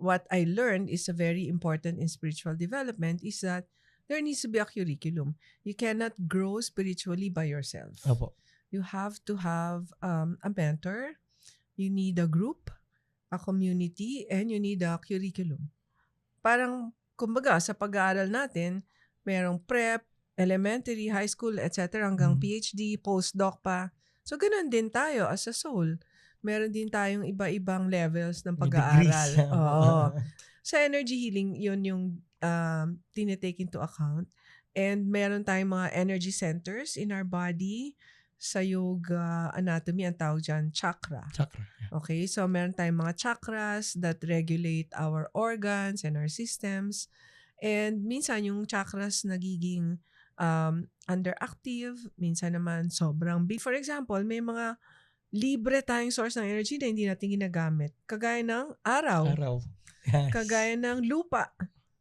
what I learned is a very important in spiritual development is that there needs to be a curriculum. You cannot grow spiritually by yourself. Opo. You have to have a mentor. You need a group, a community, and you need a curriculum. Parang, kumbaga, sa pag-aaral natin, merong prep, elementary, high school, etc. hanggang PhD, postdoc pa. So, ganun din tayo as a soul. Meron din tayong iba-ibang levels ng pag-aaral. Oo. Sa energy healing, yun yung tinitake into account. And meron tayong mga energy centers in our body. Sa yoga anatomy, ang tawag dyan, chakra. Chakra. Yeah. Okay, so meron tayong mga chakras that regulate our organs and our systems. And minsan yung chakras nagiging underactive, minsan naman sobrang big. For example, may mga libre tayong source ng energy na hindi natin ginagamit. Kagaya ng araw. Yes. Kagaya ng lupa.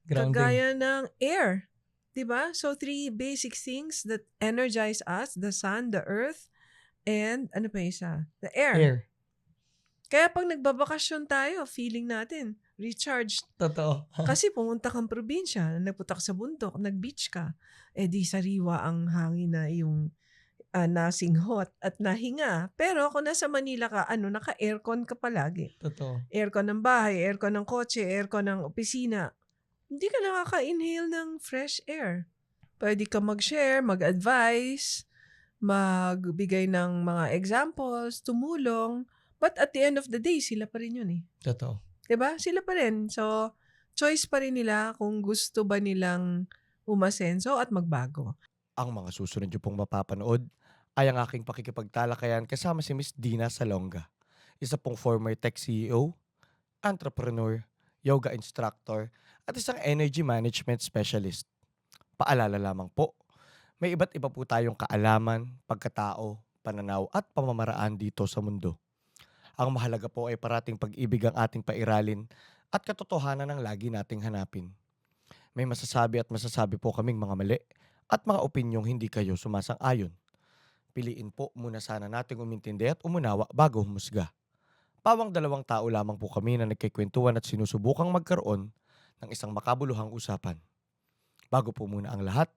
Grounding. Kagaya ng air. Diba? So, 3 basic things that energize us, the sun, the earth, and ano pa isa? The air. Kaya pag nagbabakasyon tayo, feeling natin, recharged. Totoo. Kasi pumunta kang probinsya, nagpunta ka sa bundok, nag-beach ka, di sariwa ang hangin na yung nasinghot at nahinga. Pero kung nasa Manila ka, naka-aircon ka palagi. Totoo. Aircon ng bahay, aircon ng kotse, aircon ng opisina. Hindi ka nakaka-inhale ng fresh air. Pwede ka mag-share, mag-advise, magbigay ng mga examples, tumulong. But at the end of the day, sila pa rin yun eh. Totoo. Diba? Sila pa rin. So, choice pa rin nila kung gusto ba nilang umasenso at magbago. Ang mga susunod nyo pong mapapanood ay ang aking pakikipagtalakayan kasama si Miss Dina Salonga. Isa pong former tech CEO, entrepreneur, yoga instructor, at isang energy management specialist. Paalala lamang po, may iba't iba po tayong kaalaman, pagkatao, pananaw at pamamaraan dito sa mundo. Ang mahalaga po ay parating pag-ibig ang ating pairalin at katotohanan ang lagi nating hanapin. May masasabi po kaming mga mali at mga opinyong hindi kayo sumasang-ayon. Piliin po muna sana nating umintindi at umunawa bago humusga. Pawang 2 tao lamang po kami na nagkikwentuhan at sinusubukang magkaroon ng isang makabuluhang usapan. Bago po muna ang lahat,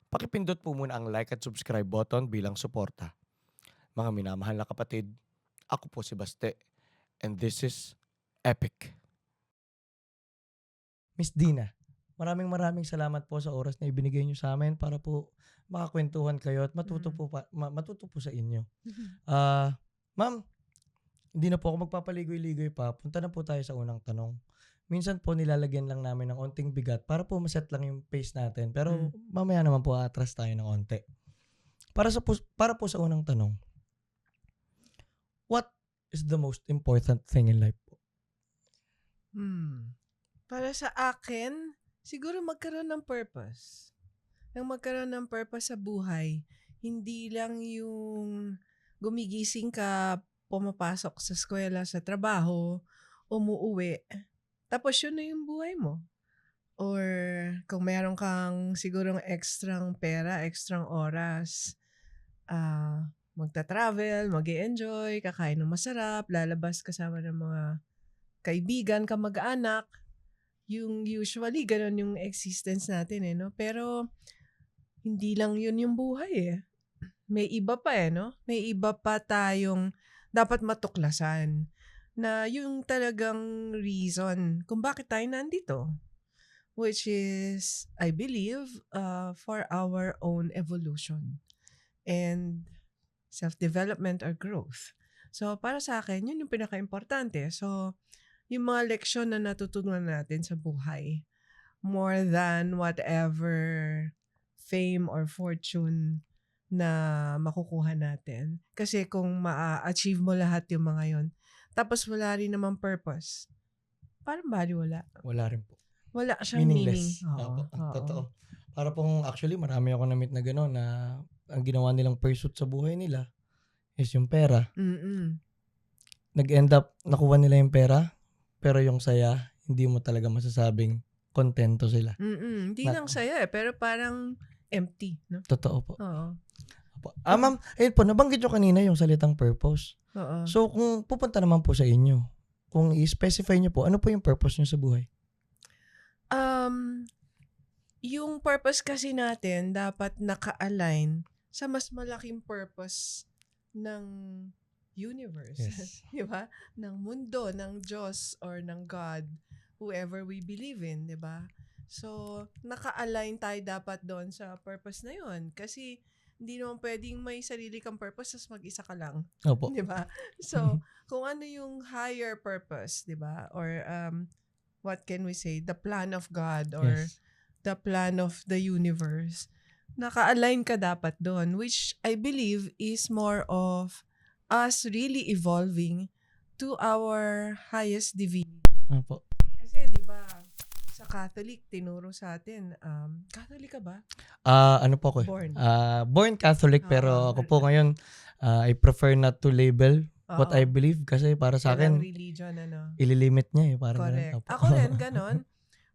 pakipindot po muna ang like at subscribe button bilang suporta. Mga minamahal na kapatid, ako po si Baste, and this is Epic. Miss Dina, maraming salamat po sa oras na ibinigay niyo sa amin para po makakwentuhan kayo at matuto po sa inyo. Ma'am, hindi na po ako magpapaligoy-ligoy pa. Punta na po tayo sa unang tanong. Minsan po nilalagyan lang namin ng onting bigat para po maset lang yung pace natin. Pero mamaya naman po atras tayo ng onte. Para po sa unang tanong, what is the most important thing in life po? Para sa akin, siguro magkaroon ng purpose. Nang magkaroon ng purpose sa buhay, hindi lang yung gumigising ka, pumapasok sa eskwela, sa trabaho, umuuwi. Tapos yun na yung buhay mo. Or kung meron kang sigurong extrang pera, extrang oras, magta-travel, mag-i-enjoy, kakain ng masarap, lalabas kasama ng mga kaibigan, kamag-anak. Yung usually, ganun yung existence natin eh, no? Pero hindi lang yun yung buhay eh. May iba pa eh, no? May iba pa tayong dapat matuklasan na yung talagang reason kung bakit tayo nandito. Which is, I believe, for our own evolution and self-development or growth. So, para sa akin, yun yung pinaka-importante. So, yung mga leksyon na natutunan natin sa buhay, more than whatever fame or fortune na makukuha natin. Kasi kung ma-achieve mo lahat yung mga yon, tapos wala rin naman purpose, parang baliwala. Wala rin po. Wala siyang meaningless. meaning. Totoo. Para pong actually marami ako na-meet na gano'n na ang ginawa nilang pursuit sa buhay nila is yung pera. Nag-end up, nakuha nila yung pera, pero yung saya, hindi mo talaga masasabing kontento sila. Hindi lang saya eh, pero parang empty. No? Totoo po. Oo. Ma'am, ayun po, nabanggit nyo kanina yung salitang purpose. Oo. So, kung pupunta naman po sa inyo, kung i-specify niyo po, ano po yung purpose niyo sa buhay? Yung purpose kasi natin dapat naka-align sa mas malaking purpose ng universe. Yes. Di ba? Ng mundo, ng Diyos, or ng God, whoever we believe in, di ba? So, naka-align tayo dapat doon sa purpose na yun. Kasi, hindi naman pwedeng may sarili kang purpose tapos mag-isa ka lang. Opo. Di ba? So, kung ano yung higher purpose, di ba? Or, what can we say? The plan of God or Yes. the plan of the universe. Naka-align ka dapat doon, which I believe is more of us really evolving to our highest divinity. Opo. Kasi, di ba, sa Catholic, tinuro sa atin, Catholic ka ba? Ano po ako? Born. Born Catholic, pero ako po ngayon, I prefer not to label what I believe kasi para sa Walang akin, religion, ano? ililimit niya eh. Parang Correct. ganun. Opo. Ako rin, ganon.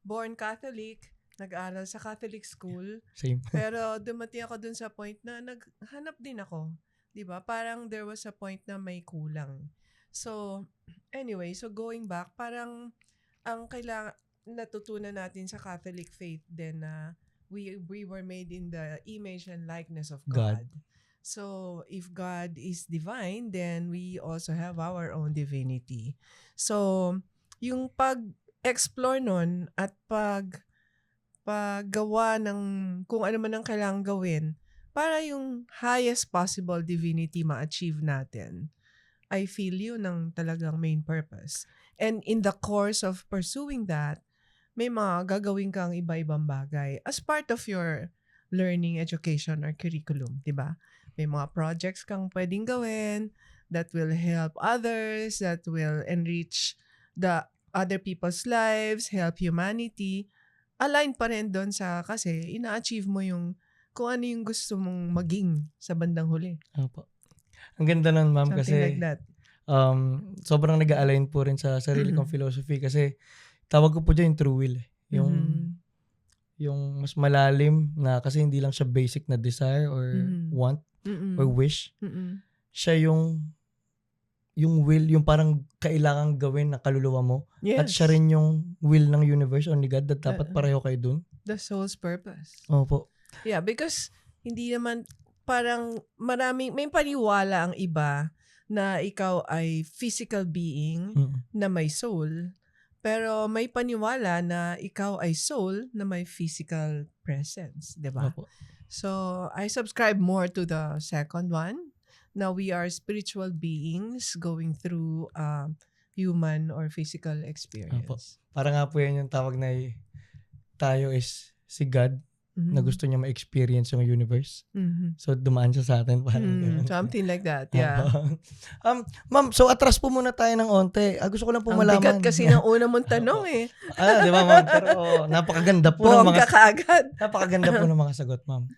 Born Catholic, nag-aaral sa Catholic school, Same. pero dumating ako dun sa point na naghanap din ako. 'Di ba? Parang there was a point na may kulang. So, anyway, so going back, parang ang kailangan natutunan natin sa Catholic faith then na we were made in the image and likeness of God. God. So, if God is divine, then we also have our own divinity. So, yung pag-explore nun at paggawa ng kung ano man ang kailangang gawin para yung highest possible divinity ma-achieve natin, I feel yun ang talagang main purpose. And in the course of pursuing that, may mga gagawin kang iba-ibang bagay as part of your learning, education, or curriculum, di ba? May mga projects kang pwedeng gawin that will help others, that will enrich the other people's lives, help humanity. Align pa rin doon sa kasi ina-achieve mo yung kung ano yung gusto mong maging sa bandang huli. Opo. Ang ganda nun, ma'am, Something kasi like that. sobrang nag-align po rin sa sarili kong philosophy kasi tawag ko po dyan yung true will. Yung mas malalim na kasi hindi lang siya basic na desire or want or wish. Siya yung will, yung parang kailangang gawin na kaluluwa mo. Yes. At siya rin yung will ng universe o ni God na dapat pareho kayo dun. The soul's purpose. Opo. Yeah, because hindi naman parang may paniwala ang iba na ikaw ay physical being na may soul. Pero may paniwala na ikaw ay soul na may physical presence, 'di ba? Opo. So, I subscribe more to the second one. Now we are spiritual beings going through human or physical experience. Para nga po yan yung tawag na tayo is si God na gusto niya ma-experience yung universe. So, dumaan siya sa atin. Parang something like that, yeah. Ma'am, so atras po muna tayo ng onte. Gusto ko lang po Ang malaman. bigat kasi ng una mong tanong eh. Di ba, ma'am? Pero napakaganda po ng mga kaagad. napakaganda po ng mga sagot, ma'am.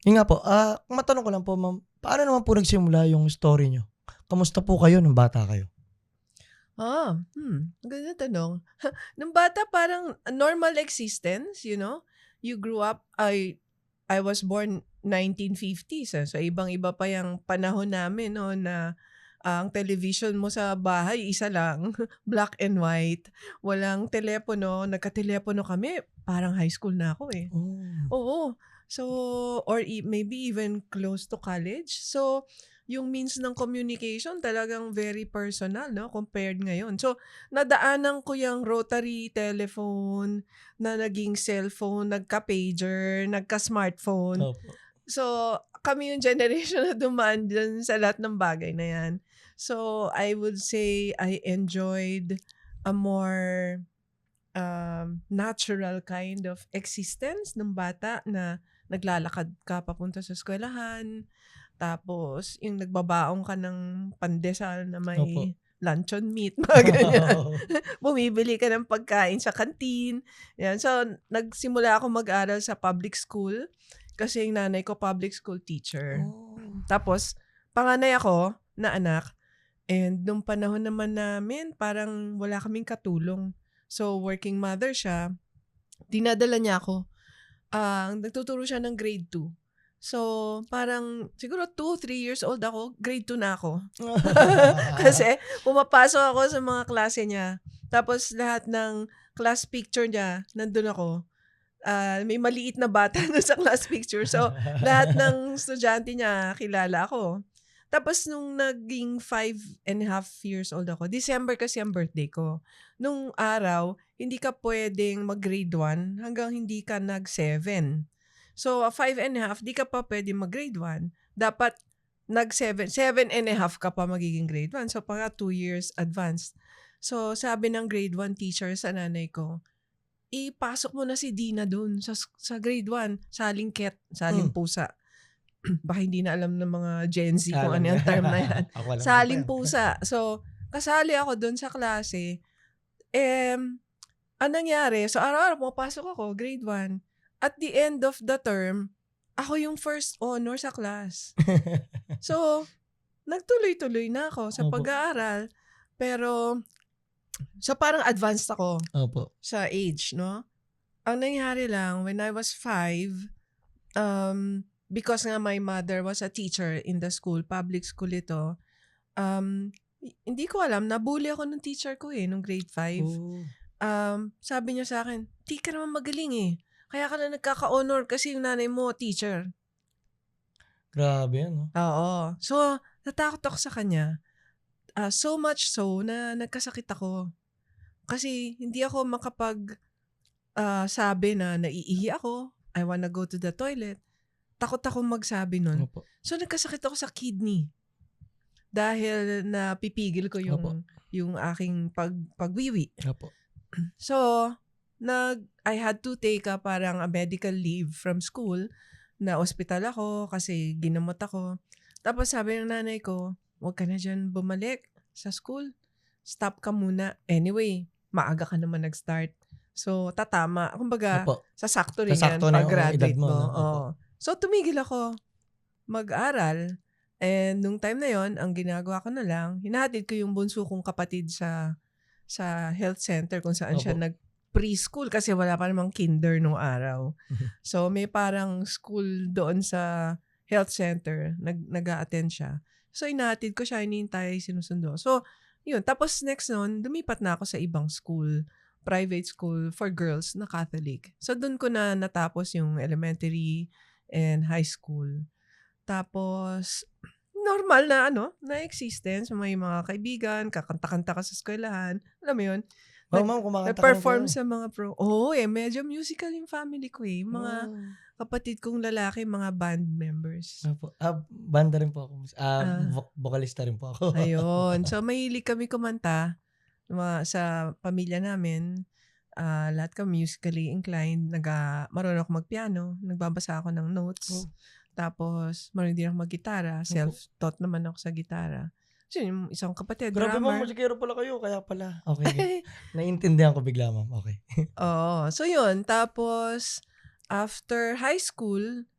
Yun nga po, matanong ko lang po, ma'am, paano naman po nagsimula yung story nyo? Kamusta po kayo nung bata kayo? Ganda tanong. Nung bata parang normal existence, you know? You grew up, I was born 1950s. So, ibang-iba pa yung panahon namin, no, na ang television mo sa bahay, isa lang. Black and white. Walang telepono. Nagka-telepono kami. Parang high school na ako eh. Oo. So, or maybe even close to college. So, yung means ng communication talagang very personal, no? Compared ngayon. So, nadaanan ko yung rotary telephone na naging cellphone, nagka-pager, nagka-smartphone. So, kami yung generation na dumaan dyan sa lahat ng bagay na yan. So, I would say I enjoyed a more natural kind of existence ng bata na naglalakad ka papunta sa eskwelahan. Tapos, yung nagbabaong ka ng pandesal na may luncheon meat, mga ganyan. Bumibili ka ng pagkain sa kantin. Yan. So, nagsimula ako mag-aral sa public school kasi yung nanay ko public school teacher. Tapos, panganay ako na anak. And nung panahon naman namin, parang wala kaming katulong. So, working mother siya. Dinadala niya ako. Nagtuturo siya ng grade 2. So, parang siguro 2, 3 years old ako, grade 2 na ako. Kasi pumapasok ako sa mga klase niya. Tapos lahat ng class picture niya, nandun ako. May maliit na bata doon sa class picture. So, lahat ng estudyante niya, kilala ako. Tapos nung naging 5.5 years old ako, December kasi ang birthday ko. Nung araw, hindi ka pwedeng mag-grade 1 hanggang hindi ka nag-7. So, 5.5, di ka pa pwedeng mag-grade 1. Dapat nag-7, 7.5 ka pa magiging grade 1. So, paka 2 years advanced. So, sabi ng grade 1 teacher sa nanay ko, ipasok mo na si Dina dun sa grade 1, saling cat, saling pusa. Baka hindi na alam ng mga Gen Z kung ano yung term na yan. Saling pusa. So, kasali ako dun sa klase. Anong nangyari? So, araw-araw pumapasok ako, grade 1. At the end of the term, ako yung first honor sa class. So, nagtuloy-tuloy na ako sa pag-aaral. Pero, so parang advanced ako sa age, no? Ang nangyari lang, when I was 5, because nga my mother was a teacher in the school, public school ito, hindi ko alam, nabully ako ng teacher ko nung grade 5. Sabi niya sa akin, di ka naman magaling Kaya ka na nagkaka-honor kasi yung nanay mo, teacher. Grabe yan, no? Oo. So, natakot ako sa kanya. So much so na nagkasakit ako. Kasi hindi ako sabi na naiihi ako, I wanna go to the toilet. Takot ako magsabi nun. So, nagkasakit ako sa kidney. Dahil napipigil ko yung aking pagwiwi. So, I had to take parang a medical leave from school. Na ospital ako kasi ginamot ako. Tapos sabi ng nanay ko, huwag ka na dyan bumalik sa school. Stop ka muna. Anyway, maaga ka naman nag-start. So, tatama. Kumbaga, sasakto rin yan pag-graduate mo. So, tumigil ako mag-aral. And nung time na yon, ang ginagawa ko na lang, hinahatid ko yung bunso kong kapatid sa health center kung saan siya preschool kasi wala pa namang kinder nung araw. So, may parang school doon sa health center. Nag-a-attend siya. So, inahatid ko siya, hinihintay, sinusundo. So, yun. Tapos next nun, lumipat na ako sa ibang school, private school for girls na Catholic. So, doon ko na natapos yung elementary and high school. Tapos, normal na existence. May mga kaibigan, kakanta-kanta ka sa eskwelahan. Alam mo yun? Ma'am, kumakanta Nag-perform sa mga medyo musical yung family ko Mga kapatid kong lalaki, mga band members. Banda rin po ako. Vocalista rin po ako. Ayun. So, mahilig kami kumanta sa pamilya namin. Lahat kami musically inclined. Marunong ako magpiano. Nagbabasa ako ng notes. Tapos, marunong din ako mag-gitara. Self-taught naman ako sa gitara. So, yung isang kapatid, grabe drummer. Ma'am, musikero pala kayo. Kaya pala. Okay. Naiintindihan ko bigla, ma'am. Okay. Oo. So, yun. Tapos, after high school,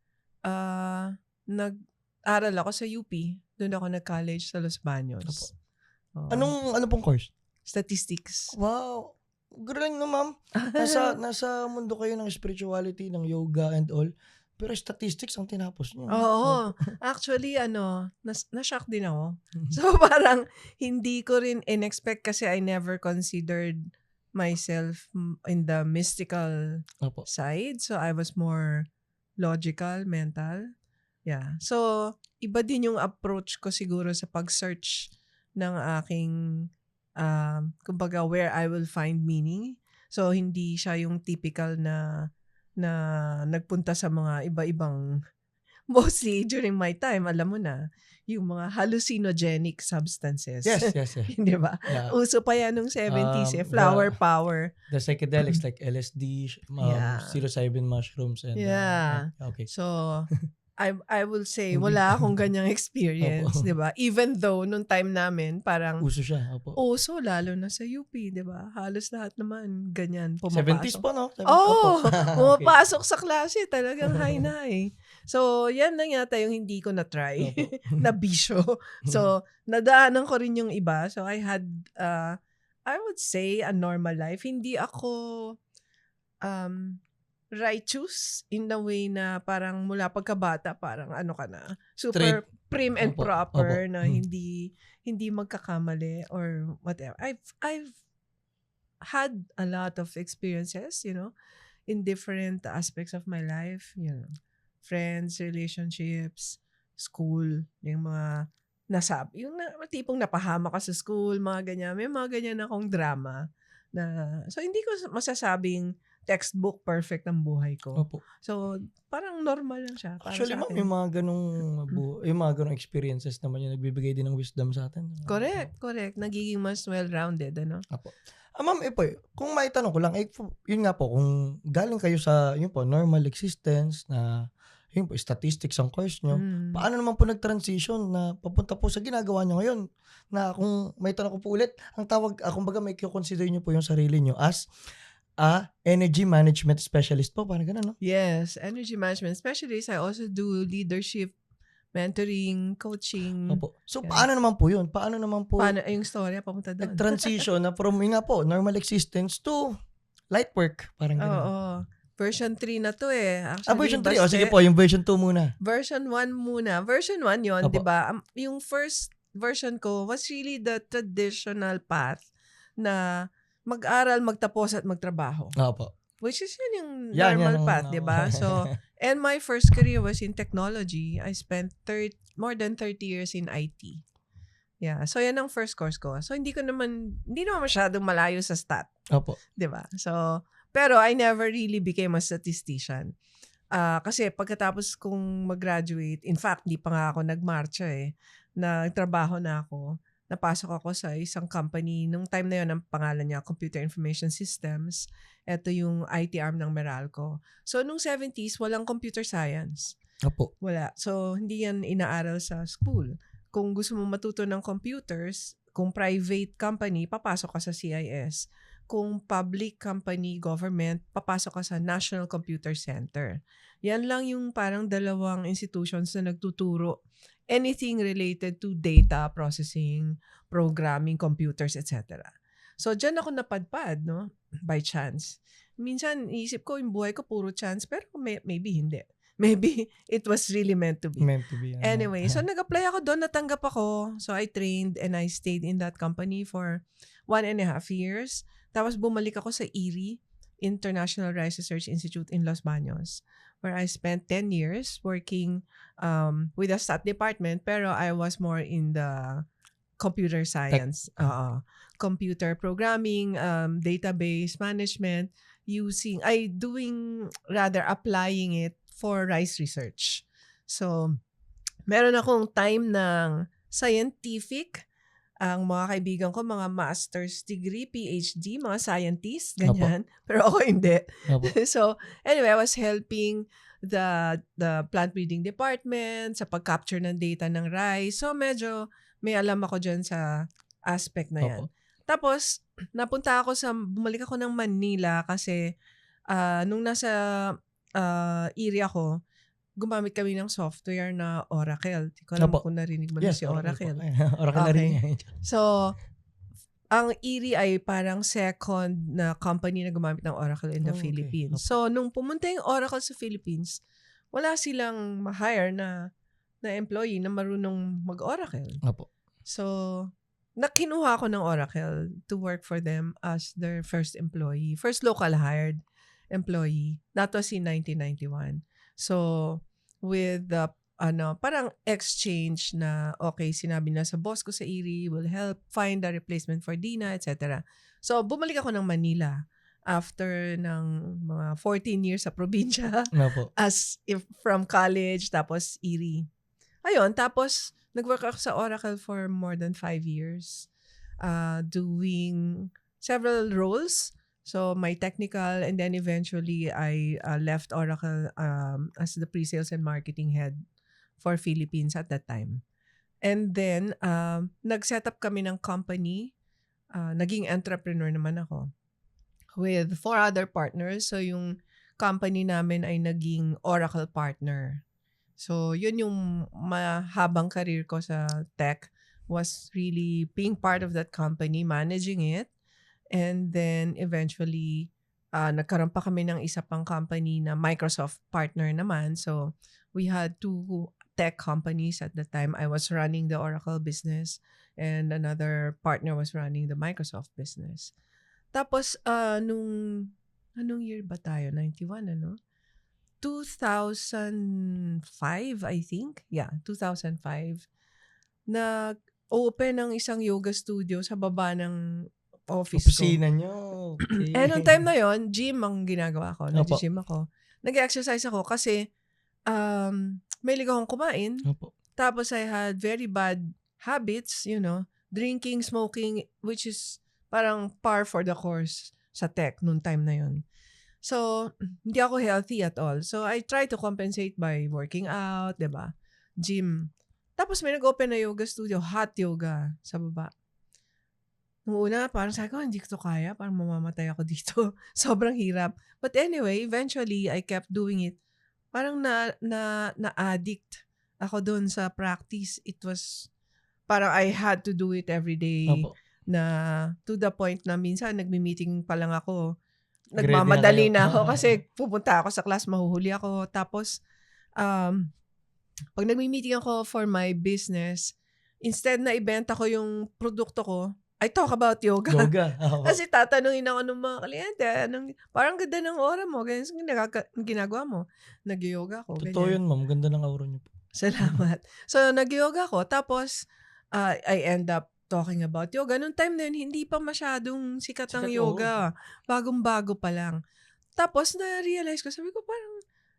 nag-aral ako sa UP. Doon ako nag-college sa Los Baños. Ano pong course? Statistics. Wow. Galing no, ma'am. Nasa mundo kayo ng spirituality, ng yoga and all. Pero statistics ang tinapos niyo. Oo. Actually, na-shock din ako. So, parang hindi ko rin in-expect kasi I never considered myself in the mystical side. So, I was more logical, mental. Yeah. So, iba din yung approach ko siguro sa pag-search ng aking, kumbaga, where I will find meaning. So, hindi siya yung typical na nagpunta sa mga iba-ibang, mostly during my time, alam mo na, yung mga hallucinogenic substances. Yes. Di ba? Yeah. Uso pa yan nung 70s flower power. The psychedelics like LSD, psilocybin mushrooms. And, okay. So, I will say, wala akong ganyang experience, di ba? Even though, nung time namin, parang uso siya. Uso, lalo na sa UP, di ba? Halos lahat naman ganyan pumapasok. 70s po, no? Pumapasok sa klase, talagang high na So, yan lang yata yung hindi ko na-try, na bisyo. So, nadaanan ko rin yung iba. So, I had, I would say, a normal life. Hindi ako righteous in the way na parang mula pagkabata parang ano ka na, Straight. super prim and Opo. proper na Mm. hindi magkakamali or whatever. I've had a lot of experiences, in different aspects of my life, friends, relationships, school, yung mga tipong napahama ka sa school, mga ganyan. May mga ganyan akong drama so hindi ko masasabing textbook perfect ang buhay ko. Opo. So, parang normal lang siya para Actually, sa ma'am, akin. yung mga ganong experiences naman yung nagbibigay din ng wisdom sa atin. Correct. Nagiging mas well-rounded, ano? Apo. Ma'am, kung maitanong ko lang, yun nga po, kung galing kayo sa, yun po, normal existence na, yun po, statistics ang course nyo, paano naman po nag-transition na papunta po sa ginagawa nyo ngayon? Na kung may tanong ko po ulit, ang tawag, kumbaga may consider nyo po yung sarili nyo as energy management specialist po, parang gano'n, no? Yes, energy management specialist. I also do leadership, mentoring, coaching. Opo. So, Yeah. paano naman po yun? Paano naman po Paano yung storya papunta doon? nag-transition na from, yun nga po, normal existence to light work? Parang gano'n. Oo. Version 3 na to eh. Actually, Version 3. Sige po, yung version 2 muna. Version 1 muna. Version 1 yon, Opo. di ba? Yung first version ko was really the traditional path na mag-aral, magtapos at magtrabaho. Opo. Which is yun yung Yan, normal path, di ba? So, and my first career was in technology. I spent more than 30 years in IT. Yeah. So, yan ang first course ko. So, hindi naman masyadong malayo sa stat. Opo. Di ba? So, pero I never really became a statistician. Kasi pagkatapos kong mag-graduate, in fact, di pa nga ako nagmarcha eh. Nagtrabaho na ako. Napasok ako sa isang company. Nung time na yun, ang pangalan niya, Computer Information Systems. Ito yung IT arm ng Meralco. So, nung 70s, walang computer science. Opo. Wala. So, hindi yan inaaral sa school. Kung gusto mo matuto ng computers, kung private company, papasok ka sa CIS. Kung public company, government, papasok ka sa National Computer Center. Yan lang yung parang dalawang institutions na nagtuturo anything related to data processing, programming, computers, etc. So, dyan ako napadpad, no? By chance. Minsan, isip ko, yung buhay ko puro chance, pero maybe hindi. Maybe it was really meant to be. Meant to be. Anyway, so nag-apply ako doon, natanggap ako. So, I trained and I stayed in that company for 1.5 years. Tapos, bumalik ako sa IRI, International Rice Research Institute in Los Baños, where I spent 10 years working with the stat department, pero I was more in the computer science, computer programming, database management, applying it for rice research. So, meron akong time ng scientific. Ang mga kaibigan ko, mga master's degree, PhD, mga scientists, ganyan. Pero ako hindi. So, anyway, I was helping the plant breeding department sa pag-capture ng data ng rice. So, medyo may alam ako dyan sa aspect na yan. Tapos, bumalik ako ng Manila kasi nung nasa area ko, gumamit kami ng software na Oracle. Hindi ko alam kung narinig mo na si Oracle. Oracle na rin niya. So, ang IRI ay parang second na company na gumamit ng Oracle in the Philippines. So, nung pumunta yung Oracle sa Philippines, wala silang ma-hire na employee na marunong mag-Oracle. So, nakinuha ako ng Oracle to work for them as their first employee. First local hired employee. That was in 1991. So, with the parang exchange na, okay, sinabi na sa boss ko sa IRI, will help find a replacement for Dina, etc. So, bumalik ako ng Manila after ng mga 14 years sa probinsya from college, tapos IRI. Ayun, tapos nag-work ako sa Oracle for more than 5 years, doing several roles. So, my technical, and then eventually I left Oracle as the pre-sales and marketing head for Philippines at that time. And then, nag-set up kami ng company. Naging entrepreneur naman ako with 4 other partners. So, yung company namin ay naging Oracle partner. So, yun yung mahabang career ko sa tech, was really being part of that company, managing it. And then eventually nagkaroon pa kami ng isa pang company na Microsoft partner naman. So, we had 2 tech companies at the time. I was running the Oracle business and another partner was running the Microsoft business. Tapos, anong year ba tayo? 91, ano? 2005, I think. Yeah, 2005. Nag-open ng isang yoga studio sa baba ng office ko. Opisina nyo. Okay. Nung time na yon, gym ang ginagawa ko. Opo. Nag-gym ako. Nag-exercise ako kasi mahilig akong kumain. Opo. Tapos I had very bad habits, drinking, smoking, which is parang par for the course sa tech nung time na yon. So, hindi ako healthy at all. So, I try to compensate by working out, diba? Gym. Tapos may nag-open na yoga studio, hot yoga sa baba. Nung una, parang sabi ko, hindi ko to kaya. Parang mamamatay ako dito. Sobrang hirap. But anyway, eventually, I kept doing it. Parang na-addict ako doon sa practice. It was, parang I had to do it every day. Opo. Na to the point na minsan, nagmi-meeting pa lang ako. Ready Nagmamadali na na kayo. ako kasi pupunta ako sa class, mahuhuli ako. Tapos, pag nagmi-meeting ako for my business, instead na ibenta ko yung produkto ko, I talk about yoga. Yoga. Opo. Kasi tatanungin ako ng mga kliyente, parang ganda ng aura mo, ganyan yung ginagawa mo. Nag-yoga ako. Totoo ganyan. yun, ma'am. Ganda ng aura niyo po. Salamat. So, nag-yoga ako. Tapos, I end up talking about yoga. Noong time na yun, hindi pa masyadong sikat ang Sikat, yoga. Bagong-bago pa lang. Tapos, na-realize ko, sabi ko, parang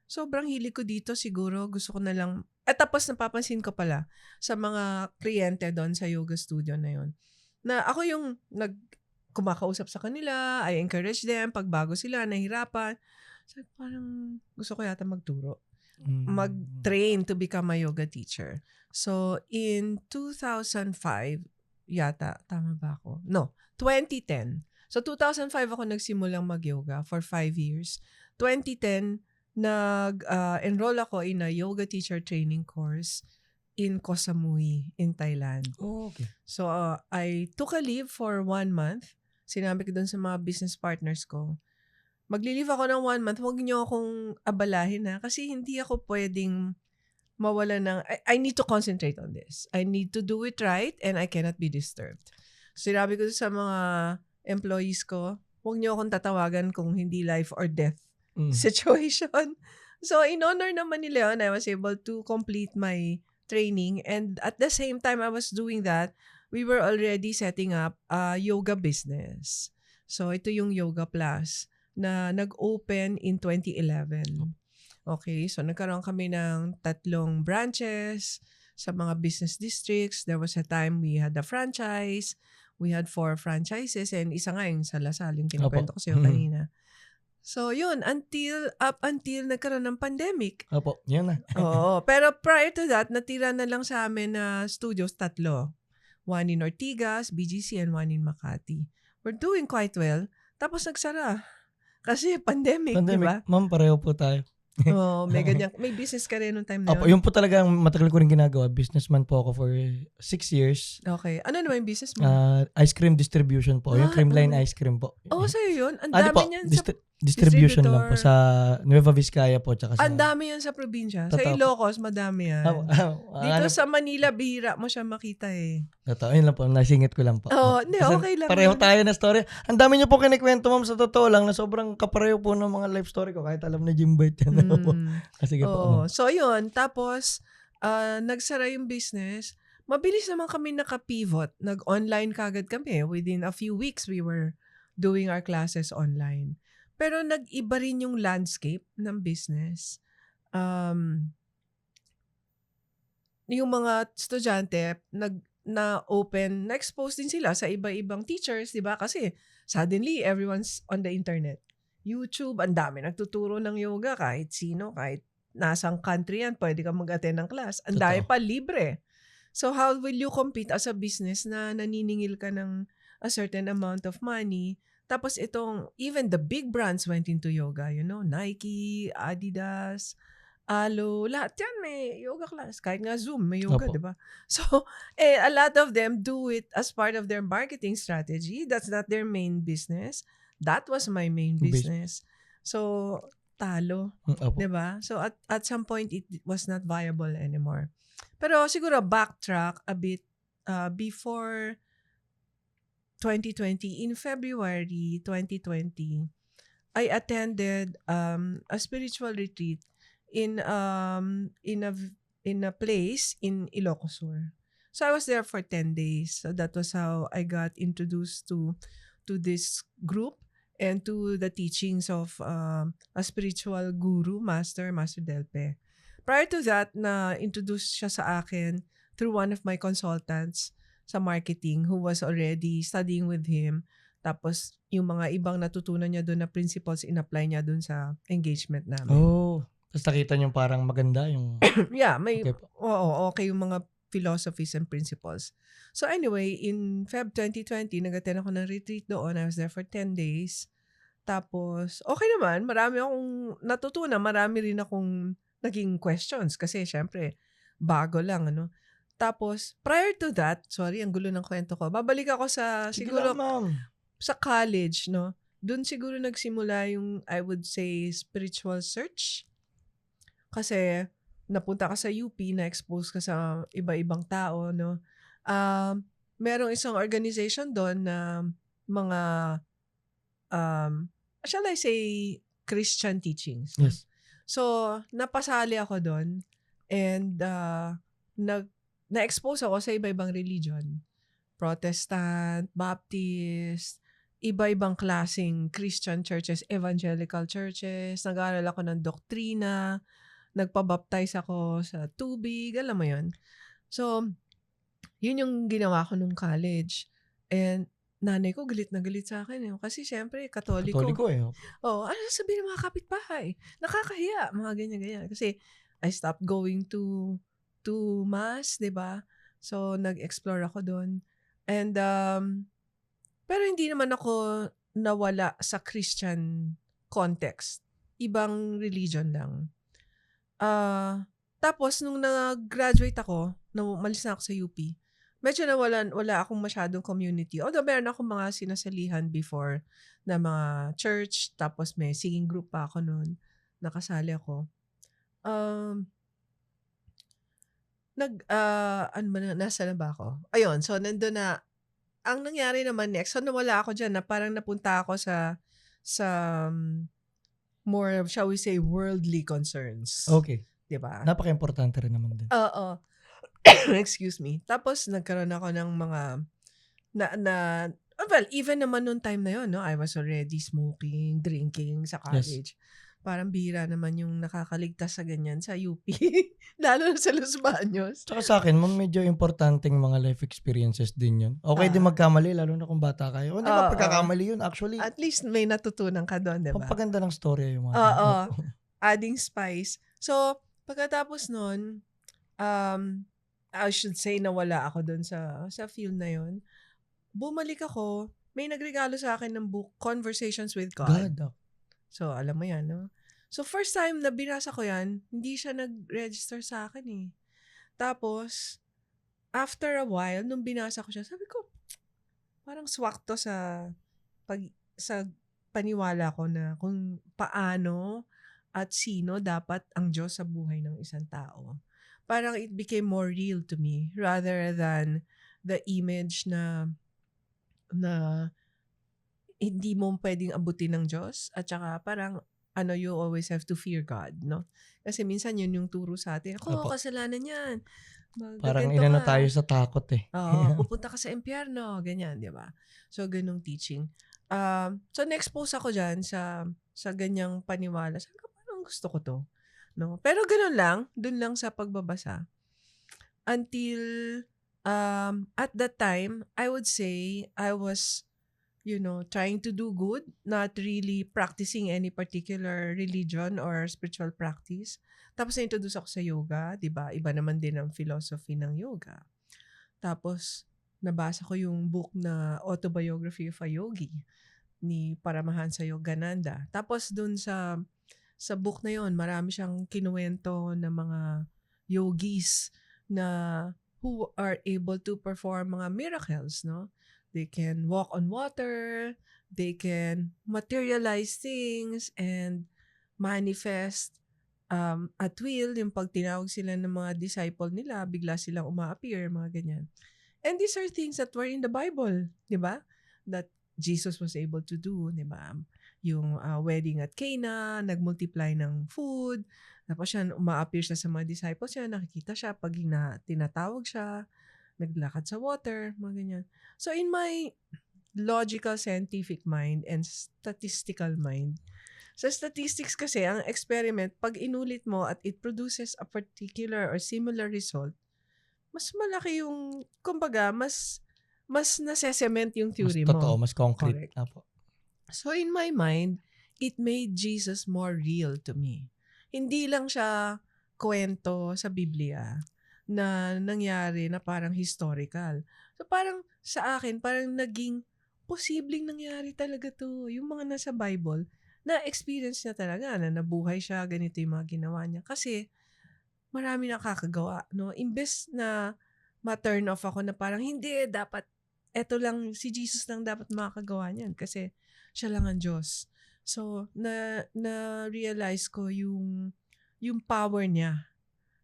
sobrang hilig ko dito siguro. Gusto ko na lang. At tapos, napapansin ko pala sa mga kliyente doon sa yoga studio na yun, na ako yung kumakausap sa kanila, I encourage them, pag bago sila, nahirapan. So, parang gusto ko yata magturo. Mag-train to become a yoga teacher. So, in 2005, yata, tama ba ako? No, 2010. So, 2005 ako nagsimulang mag-yoga for 5 years. 2010, nag-enroll ako in a yoga teacher training course in Koh Samui, in Thailand. Oh, okay. So, I took a leave for 1 month. Sinabi ko doon sa mga business partners ko, magli-leave ako ng 1 month, huwag niyo akong abalahin na kasi hindi ako pwedeng mawala ng, I need to concentrate on this. I need to do it right and I cannot be disturbed. So, sinabi ko sa mga employees ko, huwag niyo akong tatawagan kung hindi life or death situation. So, in honor naman ni Leon, I was able to complete my training, and at the same time I was doing that, we were already setting up a yoga business. So, ito yung Yoga Plus na nag-open in 2011. Okay, so nagkaroon kami ng 3 branches sa mga business districts. There was a time we had a franchise. We had 4 franchises and isa nga yung sa Lasal, yung kinikwento ko sa'yo kanina. So, yun, up until nagkaroon ng pandemic. Opo, yun na. Oo, pero prior to that, natira na lang sa amin na studios 3. 1 in Ortigas, BGC, and 1 in Makati. We're doing quite well. Tapos nagsara. Kasi pandemic, di ba? Ma'am, pareho po tayo. Oo, may ganyan. May business ka rin nung time na Opo, yun? yun po talaga ang matagal ko rin ginagawa. Businessman po ako for 6 years. Okay. Ano naman yung business mo? Ice cream distribution po. Yung Creamline ice cream po. Oo, sa'yo yun. Ang Ano dami po? niyan sa... Distribution lang po distributor. sa Nueva Vizcaya po. Tsaka sa... Ang dami yan sa probinsya. Sa Totoo po. Ilocos, madami yan. Dito sa Manila, bihira mo siya makita eh. Totoo, yun lang po. Nasingit ko lang po. Oo, hindi, Kasi okay lang. Pareho yun. tayo na story. Ang dami niyo po kinikwento, ma'am, sa totoo lang na sobrang kapareho po ng mga life story ko. Kahit alam na Jim Bite yan. Sige po. Oo. So, yun. Tapos, nagsara yung business. Mabilis naman kami naka-pivot. Nag-online kagad kami. Within a few weeks, we were doing our classes online. Pero nag-iba rin yung landscape ng business. Yung mga estudyante, na-expose din sila sa iba-ibang teachers, di ba? Kasi suddenly, everyone's on the internet. YouTube, ang dami nagtuturo ng yoga. Kahit sino, kahit nasang country yan, pwede ka mag-attend ng class. Ang dami pa libre. So, how will you compete as a business na naniningil ka ng a certain amount of money? Tapos itong, even the big brands went into yoga, Nike, Adidas, Alo, lahat yan may yoga class. Kahit nga Zoom, may yoga, di ba? So, a lot of them do it as part of their marketing strategy. That's not their main business. that was my main Bas- business. So, talo. Opo. 'Di ba? So at some point it was not viable anymore. Pero siguro backtrack a bit before 2020, in February 2020, I attended a spiritual retreat in in a place in Ilocos Sur. So I was there for 10 days. So that was how I got introduced to this group and to the teachings of a spiritual guru, Master Delpe. Prior to that, na-introduce siya sa akin through one of my consultants sa marketing who was already studying with him. Tapos, yung mga ibang natutunan niya doon na principles, in-apply niya doon sa engagement namin. Oh. Tapos nakita niyo parang maganda yung... Yeah, may, Okay po. okay yung mga philosophies and principles. So anyway, in Feb 2020, nag-attend ako ng retreat doon. I was there for 10 days. Tapos, okay naman. Marami akong natutunan. Marami rin akong naging questions. Kasi, syempre, bago lang, ano. Tapos, prior to that, sorry, ang gulo ng kwento ko. Babalik ako sa, Sige siguro, lang, ma'am. sa college, no. Doon siguro nagsimula yung, I would say, spiritual search. Kasi, napunta ka sa UP, na-expose ka sa iba-ibang tao, no. Merong isang organization doon na mga, shall I say, Christian teachings. No? Yes. So, napasali ako doon and na-expose ako sa iba-ibang religion. Protestant, Baptist, iba-ibang klaseng Christian churches, evangelical churches. Nag-aaral ako ng doktrina, nagpabaptize ako sa tubig, alam mo yun. So, yun yung ginawa ko nung college. And nanay ko galit na galit sa akin. Kasi syempre, Katoliko. Katoliko eh. Oh, ano sabihin ng mga kapitbahay? Nakakahiya, mga ganyan-ganyan. Kasi I stopped going to mass, 'di ba? So nag-explore ako doon. And pero hindi naman ako nawala sa Christian context. Ibang religion lang. Tapos nung nag-graduate ako, umalis na ako sa UP. Medyo wala akong masyadong community. Although meron akong mga sinasalihan before na mga church, tapos may singing group pa ako noon. Nakasali ako. Nasa na ba ako? Ayun, so nandun na. Ang nangyari naman next, so nawala ako dyan na parang napunta ako sa more, shall we say, worldly concerns. Okay. Diba? Napaka-importante rin naman din. Oo. Excuse me. Tapos nagkaroon ako ng mga well, even naman noong time na yun, no, I was already smoking, drinking sa college. Parang bihira naman yung nakakaligtas sa ganyan sa UP. Lalo na sa Los Baños. Tsaka sa akin, medyo importanteng mga life experiences din yun. Okay din magkamali, lalo na kung bata kayo. Hindi ba pagkakamali yun, actually. At least may natutunan ka doon, diba? Pampaganda ng storya yung mga. Oo. Adding spice. So, pagkatapos nun, I should say nawala ako doon sa field na yun. Bumalik ako, may nagregalo sa akin ng book, Conversations with God. So, alam mo yan, no? So, first time na binasa ko yan, hindi siya nag-register sa akin eh. Tapos, after a while, nung binasa ko siya, sabi ko, parang swak to sa paniwala ko na kung paano at sino dapat ang Diyos sa buhay ng isang tao. Parang it became more real to me rather than the image na hindi mo pwedeng abutin ng Diyos at saka parang you always have to fear God, no? Kasi minsan yun yung turo sa atin. Kasalanan yan. Parang inano tayo sa takot eh. Pupunta ka sa impyerno, ganyan, di ba? So, ganung teaching. So, na-expose ako dyan sa ganyang paniwala. Sabi ko, parang gusto ko to. No? Pero ganun lang, dun lang sa pagbabasa. Until, at that time, I would say, I was, trying to do good, not really practicing any particular religion or spiritual practice. Tapos na-introduce ako sa yoga, di ba? Iba naman din ang philosophy ng yoga. Tapos, nabasa ko yung book na Autobiography of a Yogi ni Paramahansa Yogananda. Tapos dun sa book na yon, marami siyang kinuwento ng mga yogis na who are able to perform mga miracles, no? They can walk on water. They can materialize things and manifest at will. Yung pag tinawag sila ng mga disciple nila, bigla silang uma-appear, mga ganyan. And these are things that were in the Bible, di ba? That Jesus was able to do, di ba? Yung wedding at Cana, nagmultiply ng food, tapos siya, uma-appear siya sa mga disciples siya, nakikita siya pag tinatawag siya, naglakad sa water, mga ganyan. So in my logical, scientific mind and statistical mind, sa statistics kasi, ang experiment, pag inulit mo at it produces a particular or similar result, mas malaki yung, kumbaga, mas nasesement yung Mas theory mo. totoo, mas concrete. Correct. Apo. So in my mind, it made Jesus more real to me. Hindi lang siya kwento sa Biblia na nangyari na parang historical. So parang sa akin, parang naging posibleng nangyari talaga to. Yung mga nasa Bible, na-experience niya talaga, na nabuhay siya, ganito yung mga ginawa niya. Kasi marami nakakagawa. No? Imbes na ma-turn off ako na parang hindi, dapat eto lang, si Jesus lang dapat makakagawa niyan kasi siya lang ang Diyos. So, na-realize ko yung power niya.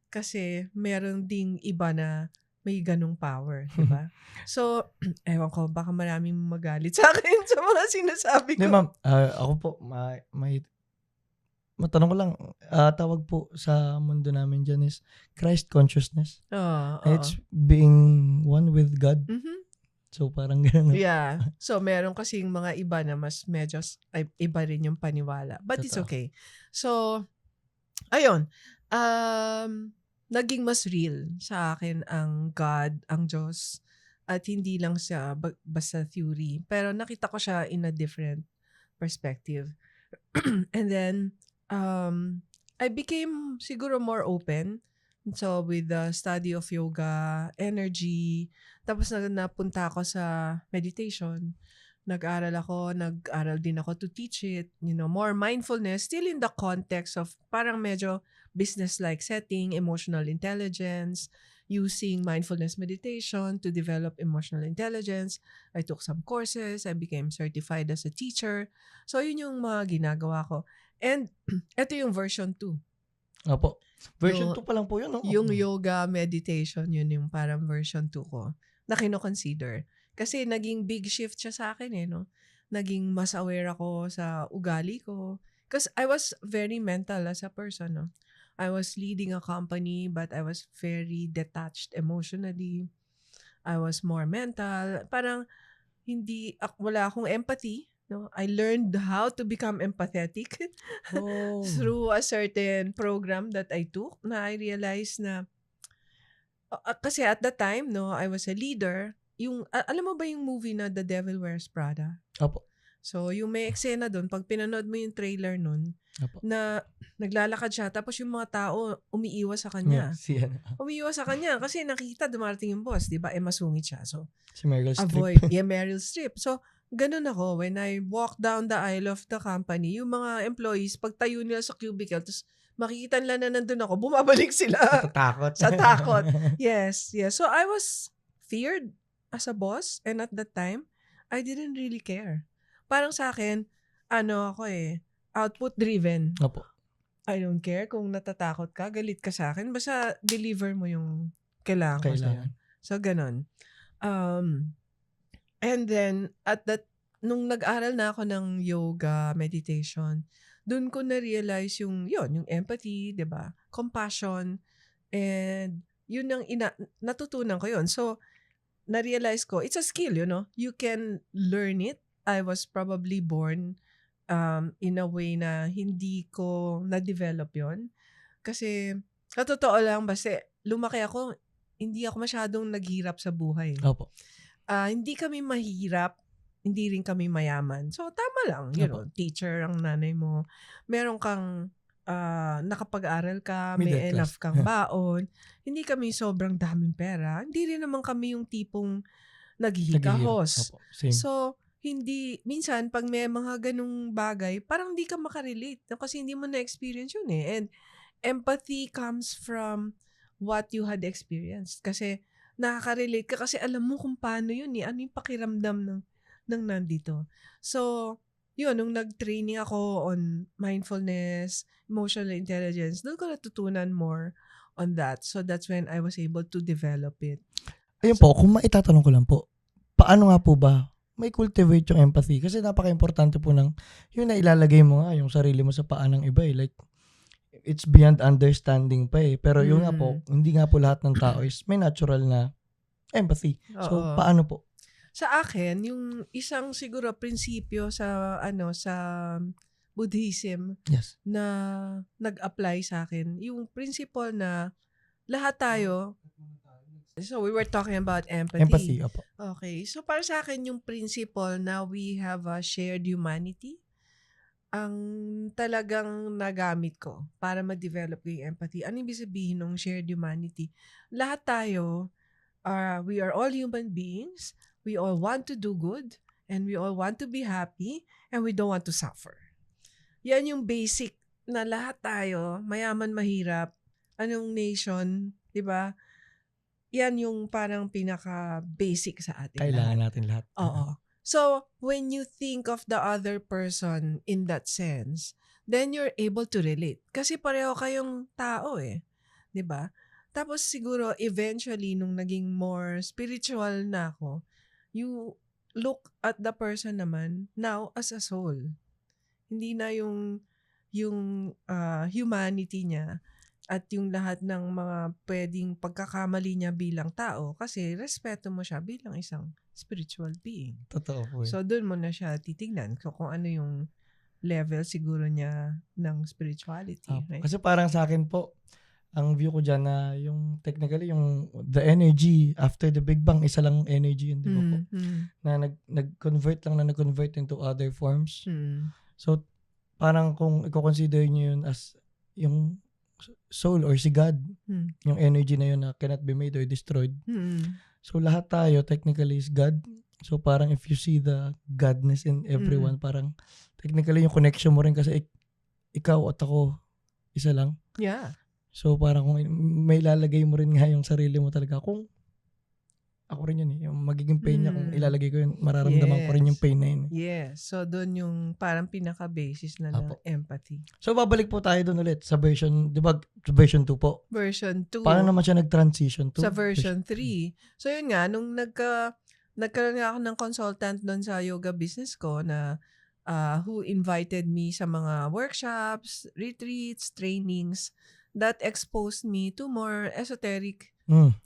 Kasi meron ding iba na may ganong power, di ba? So, ewan ko, baka maraming magalit sa akin sa mga sinasabi ko. Hindi, ma'am. Ako po, matanong ko lang, tawag po sa mundo namin dyan is Christ consciousness. It's being one with God. Mhm. So, parang gano'n. Yeah. So, meron kasing mga iba na mas medyo iba rin yung paniwala. But it's Totoo. okay. So, ayun. Naging mas real sa akin ang God, ang Diyos. At hindi lang siya basta theory. Pero nakita ko siya in a different perspective. And then, I became siguro more open. So, with the study of yoga, energy, tapos napunta ako sa meditation. Nag-aral din ako to teach it, more mindfulness, still in the context of parang medyo business-like setting, emotional intelligence, using mindfulness meditation to develop emotional intelligence. I took some courses, I became certified as a teacher. So, yun yung mga ginagawa ko. And, eto yung version 2. Opo. Version 2 pa lang po yun, no? Yung yoga meditation, yun yung parang version 2 ko na kino-consider. Kasi naging big shift siya sa akin no? Naging mas aware ako sa ugali ko. Because I was very mental as a person, no? I was leading a company but I was very detached emotionally. I was more mental. Parang wala akong empathy. No? I learned how to become empathetic Oh. through a certain program that I took na I realized na kasi at that time, no, I was a leader. Alam mo ba yung movie na The Devil Wears Prada? Opo. So, yung may eksena doon, pag pinanood mo yung trailer nun, Opo. na naglalakad siya, tapos yung mga tao umiiwas sa kanya. Yeah, Umiiwas sa kanya kasi nakita dumarating yung boss, di ba? Masungit siya. So, si Meryl Streep. avoid. Yeah, Meryl Streep. So, ganun ako. When I walk down the aisle of the company, yung mga employees, pag tayo nila sa cubicle, tapos makikita nila na nandun ako, bumabalik sila. Takot. Sa takot. Yes. So, I was feared as a boss, and at that time, I didn't really care. Parang sa akin, ako output driven. Opo. I don't care kung natatakot ka, galit ka sa akin, basta deliver mo yung kailangan ko sa'yo. So, ganun. And then, nung nag-aral na ako ng yoga, meditation, dun ko na-realize yung empathy, diba? Compassion, and yun ang natutunan ko yun. So, na-realize ko, it's a skill, you can learn it. I was probably born in a way na hindi ko na-develop yon. Kasi, sa totoo lang, basta lumaki ako, hindi ako masyadong naghirap sa buhay. Opo. Hindi kami mahirap, hindi rin kami mayaman. So, tama lang, teacher ang nanay mo. Meron kang, nakapag-aral ka, may enough kang baon. Hindi kami sobrang daming pera. Hindi rin naman kami yung tipong naghihikahos. So, minsan, pag may mga ganung bagay, parang hindi ka makarelate. Kasi hindi mo na-experience yun And empathy comes from what you had experienced. Kasi, nakaka-relate ka kasi alam mo kung paano yun eh. Ano yung pakiramdam ng nandito. So, yun, nung nag-training ako on mindfulness, emotional intelligence, doon ko natutunan more on that. So, that's when I was able to develop it. Ayun po, kung maitatanong ko lang po, paano nga po ba may cultivate yung empathy? Kasi napaka-importante po ng yung nailalagay mo nga yung sarili mo sa paa ng iba eh. Like, it's beyond understanding pa eh. Pero yun nga po, hindi nga po lahat ng tao is may natural na empathy. So, Oo. paano po? Sa akin, yung isang siguro prinsipyo sa Buddhism Yes. na nag-apply sa akin, yung principle na lahat tayo, so we were talking about empathy. Empathy, opo. Okay. So para sa akin yung principle na we have a shared humanity ang talagang nagamit ko para ma-develop yung empathy. Ano ibig sabihin ng shared humanity? Lahat tayo, we are all human beings. We all want to do good and we all want to be happy and we don't want to suffer. Yan yung basic na lahat tayo, mayaman, mahirap, anong nation, di ba? Yan yung parang pinaka-basic sa atin. Kailangan natin lahat. Oo. So, when you think of the other person in that sense, then you're able to relate. Kasi pareho kayong tao eh. 'Di ba? Tapos siguro, eventually, nung naging more spiritual na ako, you look at the person naman now as a soul. Hindi na yung humanity niya at yung lahat ng mga pwedeng pagkakamali niya bilang tao kasi respeto mo siya bilang isang spiritual being. Totoo po. So, doon mo na siya titignan kung ano yung level siguro niya ng spirituality. Right? Kasi parang sa akin po, ang view ko dyan na yung technically, yung the energy after the Big Bang, isa lang energy yun, di ba po? Na nag-convert into other forms. So, parang kung i-consider nyo yun as yung soul or si God, yung energy na yun na cannot be made or destroyed. So, lahat tayo technically is God. So, parang if you see the godness in everyone, parang technically yung connection mo rin kasi ikaw at ako, isa lang. Yeah. So, parang kung may lalagay mo rin nga yung sarili mo talaga, kung ako rin yun eh, yung magiging pain niya, kung ilalagay ko yun, mararamdaman ko rin yung pain na yun. Yes. So, doon yung parang pinaka-basis na ng empathy. So, babalik po tayo doon ulit sa version, di ba, version 2 po? Version 2. Paano naman siya nag-transition to? Sa version 3. So, yun nga, nung nagkaroon nga ako ng consultant doon sa yoga business ko na who invited me sa mga workshops, retreats, trainings that exposed me to more esoteric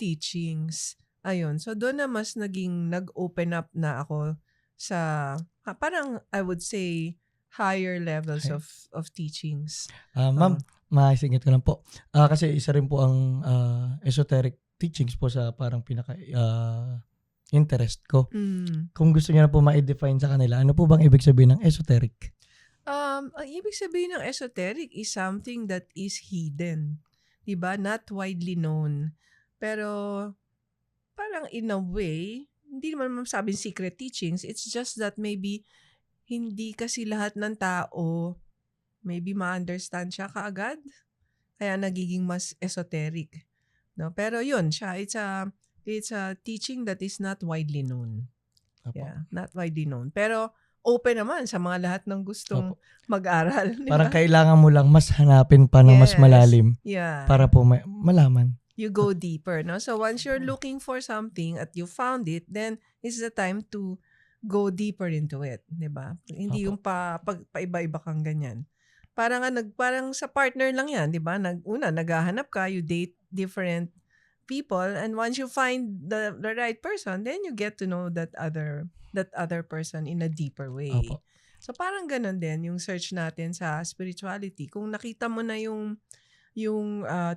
teachings. Ayun. So, doon na mas nag-open up na ako sa, parang I would say, higher levels of teachings. Ma'am, maisingit ko lang po. Kasi isa rin po ang esoteric teachings po sa parang interest ko. Kung gusto niyo na po ma-define sa kanila, ano po bang ibig sabihin ng esoteric? Ang ibig sabihin ng esoteric is something that is hidden. Diba? Not widely known. Pero, parang in a way, hindi naman masabing secret teachings. It's just that maybe hindi kasi lahat ng tao maybe ma-understand siya kaagad. Kaya nagiging mas esoteric. No? Pero yun siya. It's a teaching that is not widely known. Yeah, not widely known. Pero open naman sa mga lahat ng gustong mag-aral. Diba? Parang kailangan mo lang mas hanapin pa ng mas malalim para po malaman. You go deeper, no? So once you're looking for something at you found it, then it's the time to go deeper into it, 'di ba? Hindi yung paiba-iba kang ganyan. Parang sa partner lang 'yan, 'di ba? Naghahanap ka, you date different people, and once you find the right person, then you get to know that other person in a deeper way. So parang ganun din yung search natin sa spirituality. Kung nakita mo na yung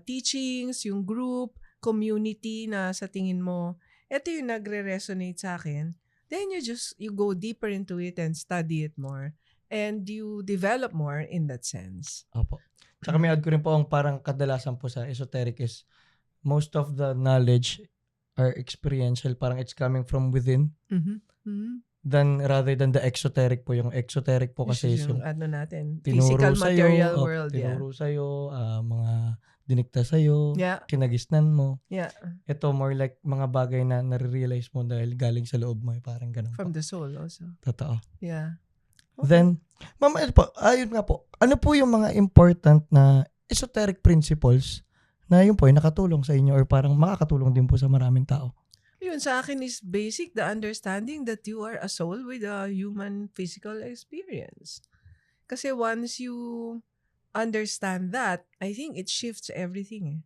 teachings, yung group, community na sa tingin mo, ito yung nagre-resonate sa akin, then you go deeper into it and study it more. And you develop more in that sense. Opo. Tsaka may add ko rin po ang parang kadalasan po sa esoteric is most of the knowledge are experiential. Parang it's coming from within. rather than the exoteric po. Yung exoteric po Which kasi is is yung yung ano natin, tinuro physical sa'yo, material world, yeah. tinuro sa'yo, mga dinikta sa'yo, Yeah, kinagisnan mo. yeah, Ito more like mga bagay na nare-realize mo dahil galing sa loob mo, parang ganun po. from the soul also. Totoo. Yeah. Okay. Then, ma'am, ano po, ayun nga po, ano po yung mga important na esoteric principles na yun po ay nakatulong sa inyo or parang makakatulong din po sa maraming tao? Yun sa akin is basic, the understanding that you are a soul with a human physical experience. Kasi once you understand that, I think it shifts everything. Eh.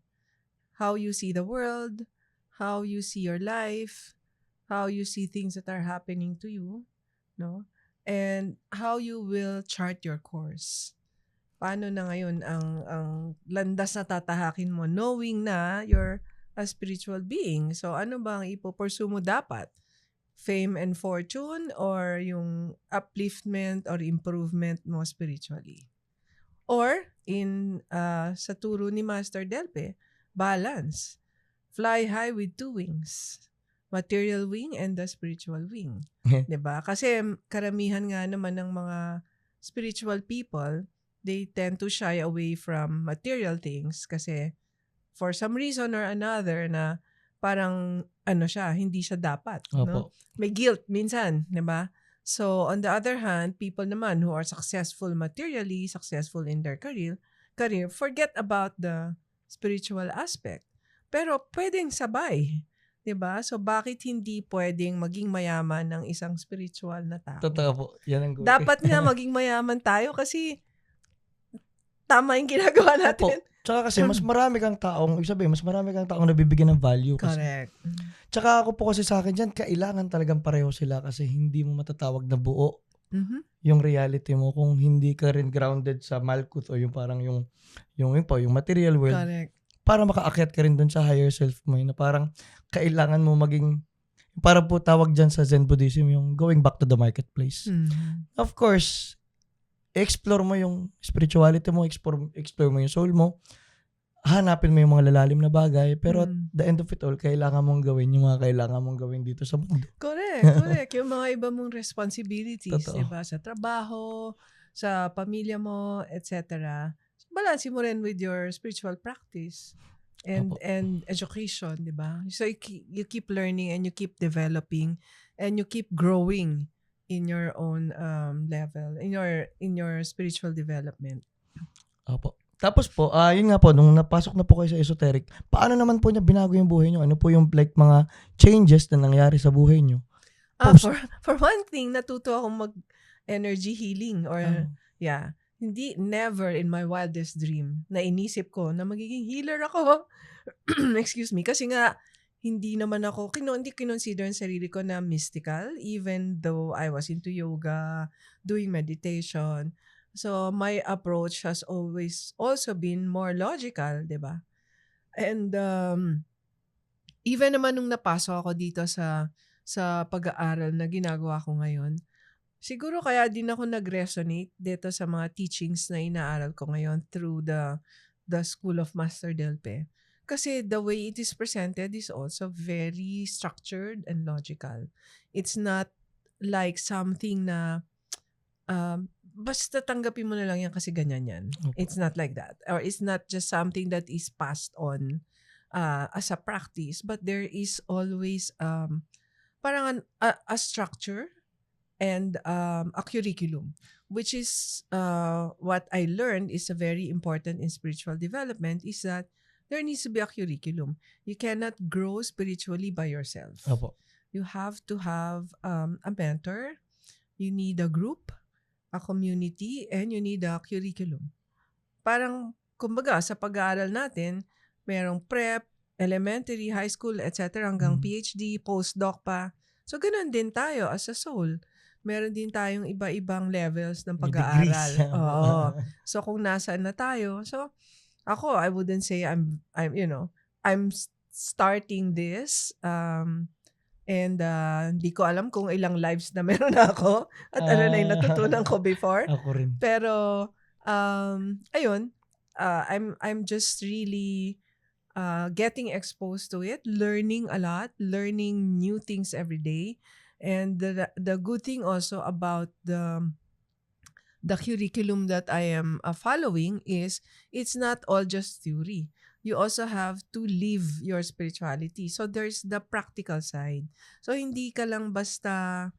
How you see the world, how you see your life, how you see things that are happening to you, no? And how you will chart your course. Paano na ngayon ang landas na tatahakin mo knowing na you're a spiritual being. So ano ba ang ipo-pursue mo dapat? Fame and fortune or yung upliftment or improvement mo spiritually? Or sa turo ni Master Delpe, balance. Fly high with two wings. Material wing and the spiritual wing. 'Di ba? Kasi karamihan nga naman ng mga spiritual people, they tend to shy away from material things kasi for some reason or another na parang hindi siya dapat, no? Opo. May guilt minsan, 'di ba? So on the other hand, people naman who are successful materially, successful in their career, forget about the spiritual aspect. Pero pwedeng sabay, 'di ba? So bakit hindi pwedeng maging mayaman ng isang spiritual na tao? Totoo po. Yan ang goal. Dapat nga maging mayaman tayo kasi tama yung ginagawa Opo. natin. Tsaka kasi mas marami kang taong nabibigyan ng value. Kasi. Correct. Tsaka ako po kasi sa akin dyan, kailangan talagang pareho sila kasi hindi mo matatawag na buo Mhm. yung reality mo kung hindi ka rin grounded sa Malkuth o yung parang yung material world. Correct. Para makaakyat ka rin dun sa higher self mo na parang kailangan mo maging, para po tawag dyan sa Zen Buddhism, yung going back to the marketplace. Mhm. Of course, explore mo yung spirituality mo, explore mo yung soul mo, hanapin mo yung mga lalalim na bagay, pero at the end of it all, kailangan mong gawin yung mga kailangan mong gawin dito sa mundo. Correct. Yung mga iba mong responsibilities, Totoo. diba? Sa trabaho, sa pamilya mo, etc. Balansin mo rin with your spiritual practice and Opo. and education, diba? So you keep learning and you keep developing and you keep growing in your own level, in your spiritual development. Opo. Tapos po, yun nga po, nung napasok na po kayo sa esoteric, paano naman po niya binago yung buhay niyo? Ano po yung like mga changes na nangyari sa buhay niyo? For one thing, natuto akong mag-energy healing or never in my wildest dream na inisip ko na magiging healer ako. Excuse me. Kasi nga, hindi naman ako, hindi kinonsider ang sarili ko na mystical even though I was into yoga, doing meditation. So, my approach has always also been more logical, di ba? And even naman nung napasok ako dito sa pag-aaral na ginagawa ko ngayon, siguro kaya din ako nag-resonate dito sa mga teachings na inaaral ko ngayon through the School of Master Delpe. Kasi the way it is presented is also very structured and logical. It's not like something na basta tanggapin mo na lang yan kasi ganyan yan. Opo. It's not like that. Or it's not just something that is passed on as a practice, but there is always parang a structure and a curriculum, which is what I learned is very important in spiritual development is that there needs to be a curriculum. You cannot grow spiritually by yourself. Opo. You have to have a mentor. You need a group, a community, and you need a curriculum. Parang, kumbaga, sa pag-aaral natin, merong prep, elementary, high school, etc. hanggang PhD, postdoc pa. So, ganun din tayo as a soul. Meron din tayong iba-ibang levels ng pag-aaral. Oo. So, kung nasaan na tayo. So, ako, I wouldn't say I'm starting this. And hindi ko alam kung ilang lives na meron ako at ano na yung natutunan ko before. Ako rin. Pero, ayun, I'm just really getting exposed to it, learning a lot, learning new things every day. And the good thing also about the curriculum that I am following is it's not all just theory. You also have to live your spirituality. So there's the practical side. So hindi ka lang basta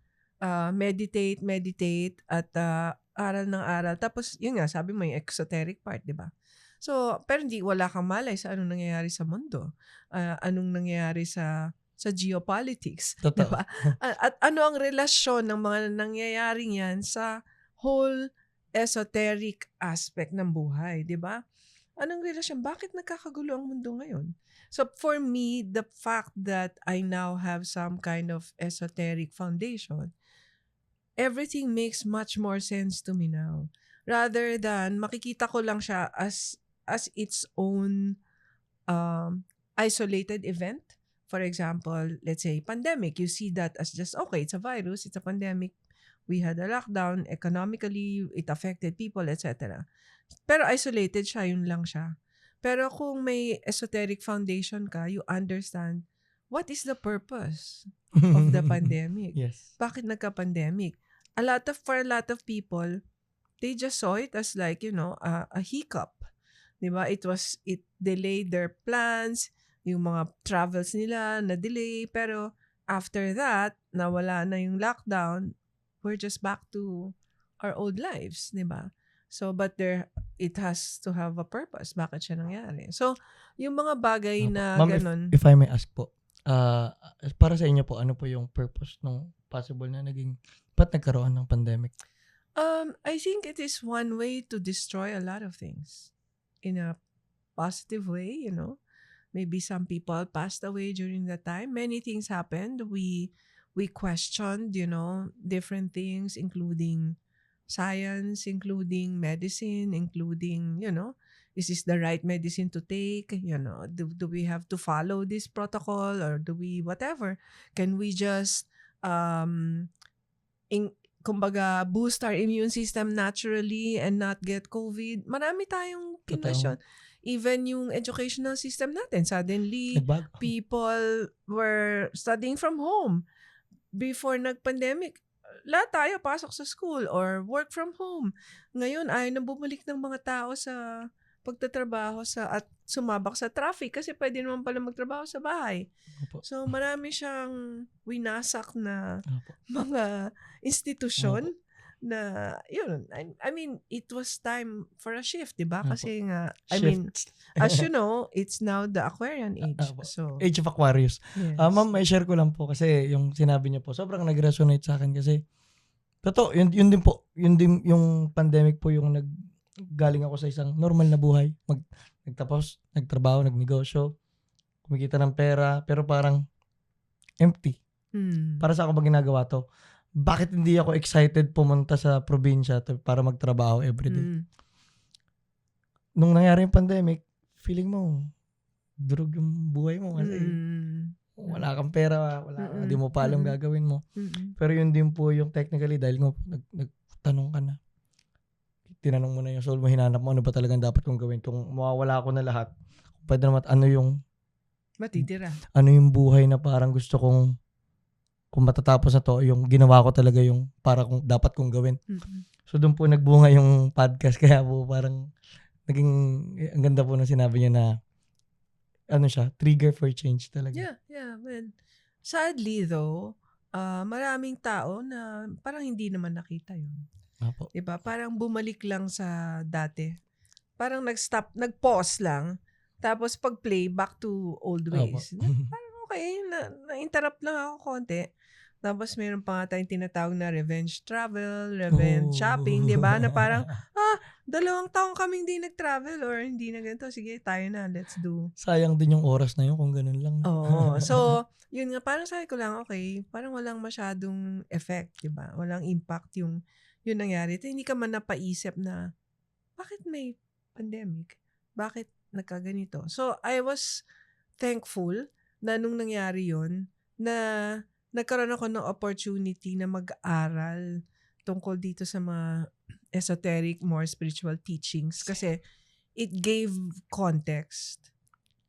meditate at aral ng aral. Tapos yun nga, sabi mo yung exoteric part, di ba? So, pero wala kang malay sa anong nangyayari sa mundo. Anong nangyayari sa geopolitics, di Totoo. ba? At ano ang relasyon ng mga nangyayaring yan sa whole esoteric aspect ng buhay, di ba? Anong relasyon? Bakit nagkakagulo ang mundo ngayon? So for me, the fact that I now have some kind of esoteric foundation, everything makes much more sense to me now. Rather than makikita ko lang siya as its own isolated event. For example, let's say pandemic. You see that as just, okay, it's a virus, it's a pandemic. We had a lockdown, economically, it affected people, etc. Pero isolated siya, yun lang siya. Pero kung may esoteric foundation ka, you understand what is the purpose of the pandemic. Yes. Bakit nagka-pandemic? For a lot of people, they just saw it as like, a hiccup. Diba? It delayed their plans, yung mga travels nila na-delay, pero after that, nawala na yung lockdown, we're just back to our old lives, di ba? So, but it has to have a purpose. Bakit siya nangyari? So, yung mga bagay na Ma'am, ganun. if I may ask po, para sa inyo po, ano po yung purpose ng possible na ba't nagkaroon ng pandemic? I think it is one way to destroy a lot of things in a positive way, Maybe some people passed away during that time. Many things happened. We questioned, different things, including science, including medicine, including, is this the right medicine to take? Do we have to follow this protocol or do we whatever? Can we just kumbaga boost our immune system naturally and not get COVID? Marami tayong kinwestiyon. Even yung educational system natin, suddenly Nagbago. people were studying from home. Before nag-pandemic, lahat tayo pasok sa school or work from home. Ngayon, ayaw na bumalik ng mga tao sa pagtatrabaho at sumabak sa traffic kasi pwede naman pala magtrabaho sa bahay. Opo. So, marami siyang winasak na Opo. mga institusyon na, yun, I mean, it was time for a shift, diba? Kasi nga, as you know, it's now the Aquarian age. So, Age of Aquarius. yes. Ma'am, may share ko lang po kasi yung sinabi niyo po, sobrang nag-resonate sa akin kasi, totoo, yun din po, yung pandemic po yung galing ako sa isang normal na buhay. Nagtapos, nagtrabaho, nagnegosyo, kumikita ng pera, pero parang empty. Para sa ako ba ginagawa to? Bakit hindi ako excited pumunta sa probinsya para magtrabaho everyday? Nung nangyari yung pandemic, feeling mo, durog yung buhay mo kasi wala kang pera, hindi mo pa alam gagawin mo. Pero yun din po yung technically dahil nagtanong ka na. Tinanong mo na yung soul mo, hinanap mo ano ba talagang dapat kong gawin. Kung mawawala ko na lahat, pwede naman ano yung matitira. Ano yung buhay na parang gusto kong kung matatapos na to, yung ginawa ko talaga yung para kung dapat kong gawin. So doon po nagbunga yung podcast kaya po parang naging ang ganda po na sinabi niya na ano siya, trigger for change talaga. Yeah. Well, sadly though, maraming tao na parang hindi naman nakita yun. Apo. Diba? Parang bumalik lang sa dati. Parang nag-pause lang. Tapos pag-play, back to old ways. Parang okay, na-interrupt lang ako konti. Tapos meron pa nga tayong tinatawag na revenge travel, revenge shopping, di ba? Na parang, 2 taong kaming hindi nag-travel or hindi na ganito. Sige, tayo na, let's do. Sayang din yung oras na yun kung ganun lang. Oo. So, yun nga, parang sabi ko lang, okay, parang walang masyadong effect, di ba? Walang impact yung nangyari. Ito, hindi ka man napaisip na, bakit may pandemic? Bakit nagkaganito? So, I was thankful na nung nangyari yun, na nagkaroon ako ng opportunity na mag-aral tungkol dito sa mga esoteric, more spiritual teachings kasi it gave context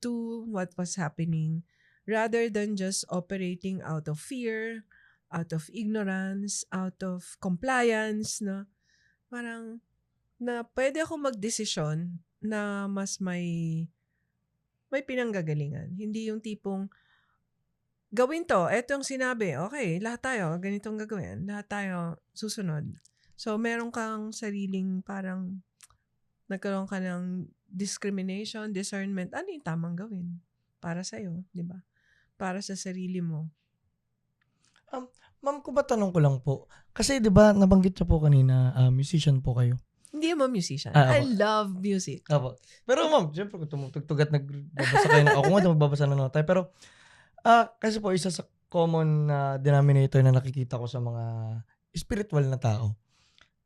to what was happening rather than just operating out of fear, out of ignorance, out of compliance, no? Parang na pwede ako magdesisyon na mas may pinanggagalingan. Hindi yung tipong gawin to, eto yung sinabi, okay, lahat tayo ganitong gagawin, lahat tayo susunod. So meron kang sariling parang nagkaroon ka ng discrimination, discernment, ano yung tamang gawin para sa'yo, di ba? Para sa sarili mo. Ma'am, kung matanong ko lang po, kasi 'di ba nabanggit niyo po kanina, musician po kayo. Hindi mo musician. Ah, I opo. love music. Opo. Pero ma'am, siyempre kung tumutugtog at nagbabasa kayo ako nga magbabasa ng nota, pero kasi po isa sa common na denominator na nakikita ko sa mga spiritual na tao.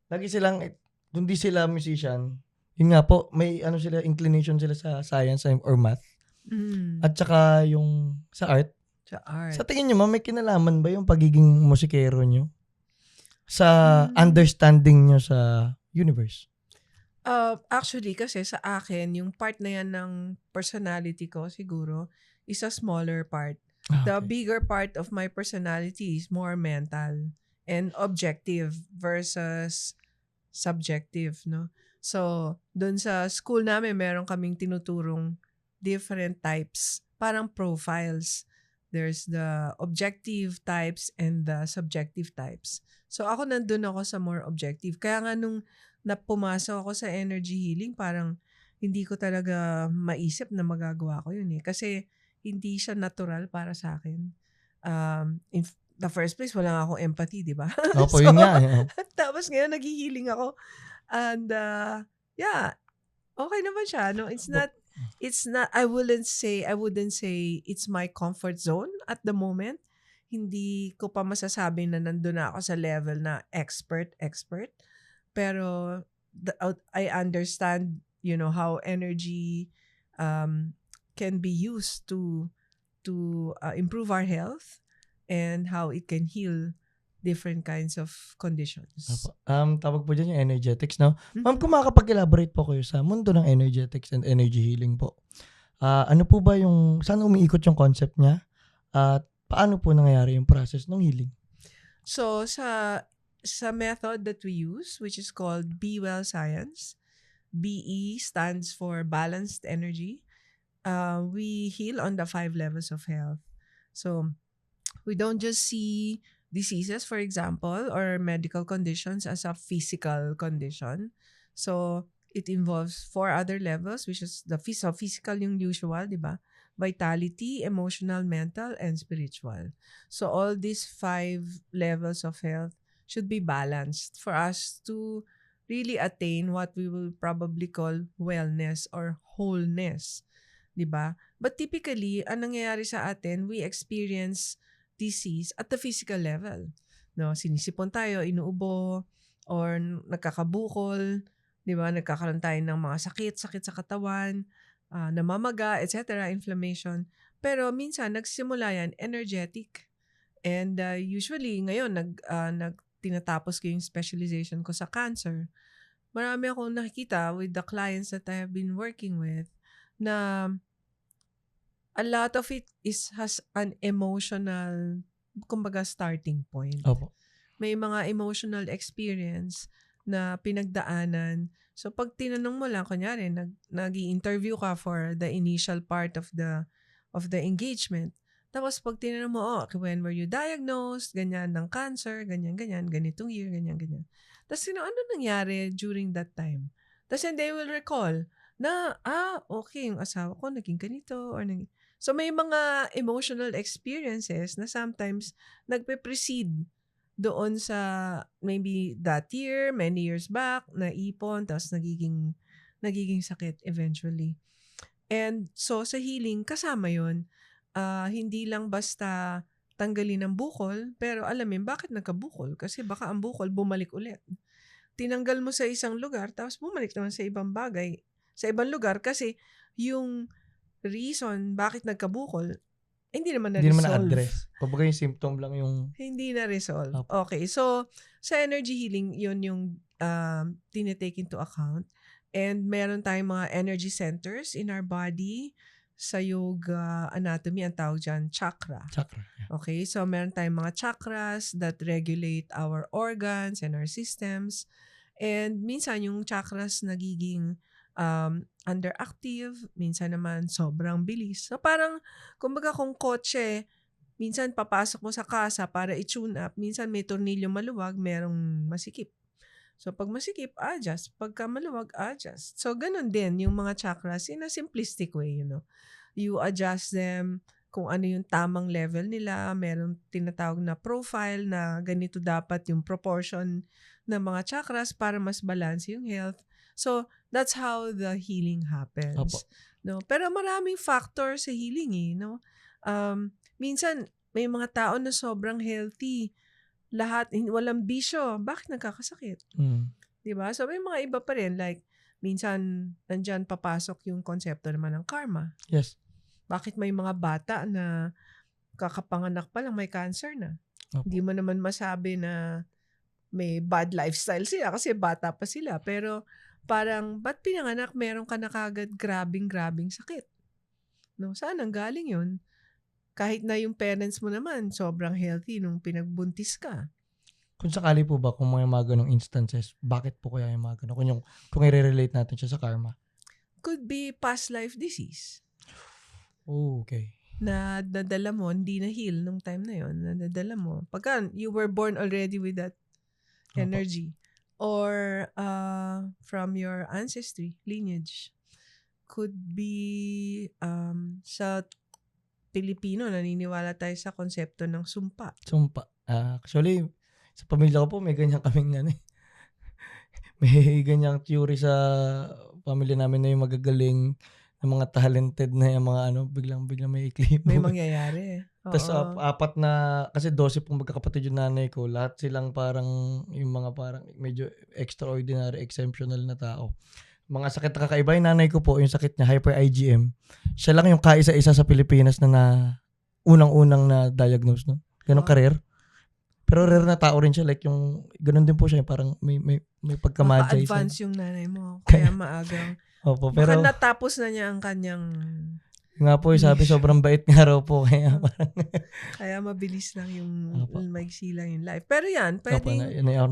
Lagi silang kung di sila musician, yun nga po, may ano sila, inclination sila sa science or math. At saka yung sa art. Sa art. Sa tingin niyo, ma'am, may kinalaman ba yung pagiging musikero niyo sa understanding niyo sa universe? Actually, kasi sa akin, yung part na yan ng personality ko siguro is a smaller part. The bigger part of my personality is more mental and objective versus subjective, no? So, dun sa school namin, meron kaming tinuturong different types, parang profiles. There's the objective types and the subjective types. So, ako nandun ako sa more objective. Kaya nga nung pumasok ako sa energy healing, parang hindi ko talaga maisip na magagawa ko yun eh. Kasi hindi siya natural para sa akin. In the first place, wala akong empathy, di ba? Opo, yun nga. Tapos ngayon, nag-healing ako. And yeah, okay naman siya. No, it's not, I wouldn't say it's my comfort zone at the moment. Hindi ko pa masasabi na nandun na ako sa level na expert. Pero I understand, how energy can be used to improve our health and how it can heal different kinds of conditions. Tawag po dyan yung energetics, no? Ma'am, kung makakapag-elaborate po kayo sa mundo ng energetics and energy healing po, ano po ba saan umiikot yung concept niya? At paano po nangyayari yung process ng healing? So, sa method that we use, which is called Be Well Science, BE stands for Balanced Energy. We heal on the 5 levels of health. So, we don't just see diseases, for example, or medical conditions as a physical condition. So, it involves 4 other levels, which is the physical yung usual, di ba? Vitality, emotional, mental, and spiritual. So, all these 5 levels of health should be balanced for us to really attain what we will probably call wellness or wholeness. Diba? But typically, ang nangyayari sa atin, we experience disease at the physical level. No, sinisipon tayo, inuubo, or nagkakabukol, diba? Nagkakaroon tayo ng mga sakit sa katawan, namamaga, etc., inflammation. Pero minsan, nagsimula yan energetic. And usually, ngayon, tinatapos ko yung specialization ko sa cancer. Marami akong nakikita with the clients that I have been working with na a lot of it has an emotional, kumbaga, starting point. Opo. May mga emotional experience na pinagdaanan. So, pag tinanong mo lang, kunyari, nag-i-interview ka for the initial part of the engagement. Tapos, pag tinanong mo, when were you diagnosed? Ganyan ng cancer, ganyan, ganitong year, ganyan. Tapos, ano nangyari during that time? Tapos, and they will recall na, okay, yung asawa ko naging ganito, or So, may mga emotional experiences na sometimes nagpe-precede doon sa maybe that year, many years back, naipon, tapos nagiging sakit eventually. And so, sa healing, kasama yun. Hindi lang basta tanggalin ang bukol, pero alamin bakit nagkabukol. Kasi baka ang bukol bumalik ulit. Tinanggal mo sa isang lugar, tapos bumalik naman sa ibang bagay, sa ibang lugar, kasi yung reason bakit nagkabukol, hindi naman na-address. Kumbaga yung symptom lang yung hindi na-resolve. Okay, so sa energy healing, yun yung tinitake into account. And meron tayong mga energy centers in our body. sa yoga anatomy, ang tawag dyan, chakra. Chakra. Yeah. Okay, so meron tayong mga chakras that regulate our organs and our systems. And minsan yung chakras nagiging underactive, minsan naman sobrang bilis. So parang, kumbaga kung kotse, minsan papasok mo sa kasa para i-tune up, minsan may tornilyo maluwag, merong masikip. So pag masikip, adjust. Pagka maluwag, adjust. So ganun din yung mga chakras in a simplistic way, You adjust them kung ano yung tamang level nila. Meron tinatawag na profile na ganito dapat yung proportion ng mga chakras para mas balance yung health. So, that's how the healing happens. Opo. No? Pero maraming factor sa healing minsan, may mga tao na sobrang healthy. Lahat, walang bisyo. Bakit nagkakasakit? Diba? So, may mga iba pa rin. Like, minsan, nandyan papasok yung konsepto naman ng karma. Yes. Bakit may mga bata na kakapanganak pa lang may cancer na? Opo. Hindi mo naman masabi na may bad lifestyle sila kasi bata pa sila. Pero parang, ba't pinanganak meron ka na kagad grabing sakit? No? Saan ang galing yun? Kahit na yung parents mo naman, sobrang healthy nung pinagbuntis ka. Kung sakali po ba, kung may mga ganong instances, bakit po kaya yung mga ganon? Kung i-relate natin siya sa karma. Could be past life disease. Oh, okay. Na nadala mo, hindi na heal nung time na yon, na nadala mo. Pagka you were born already with that energy. Or from your ancestry, lineage. Could be sa Pilipino, naniniwala tayo sa konsepto ng sumpa. Sumpa. Actually, sa pamilya ko po, may ganyan kaming may ganyang theory sa pamilya namin na yung magagaling na mga talented na yung mga biglang may ikli. May mangyayari. Tapos apat na, kasi 12 pong magkakapatid yung nanay ko, lahat silang parang, yung mga parang medyo extraordinary, exceptional na tao. Mga sakit na kakaiba, yung nanay ko po, yung sakit niya, hyper IgM. Siya lang yung kaisa-isa sa Pilipinas na unang-unang na diagnose, no? Ganun ka-rare. Pero rare na tao rin siya, like yung, ganun din po siya, parang may pagka-magi. Maka-advance yung nanay mo, kaya maagang. Opo, Baka pero natapos na niya ang kanyang nga po, sabi sobrang bait nga raw po, kaya parang kaya mabilis lang yung Opo. maiksi lang yung life. Pero yan, Opo,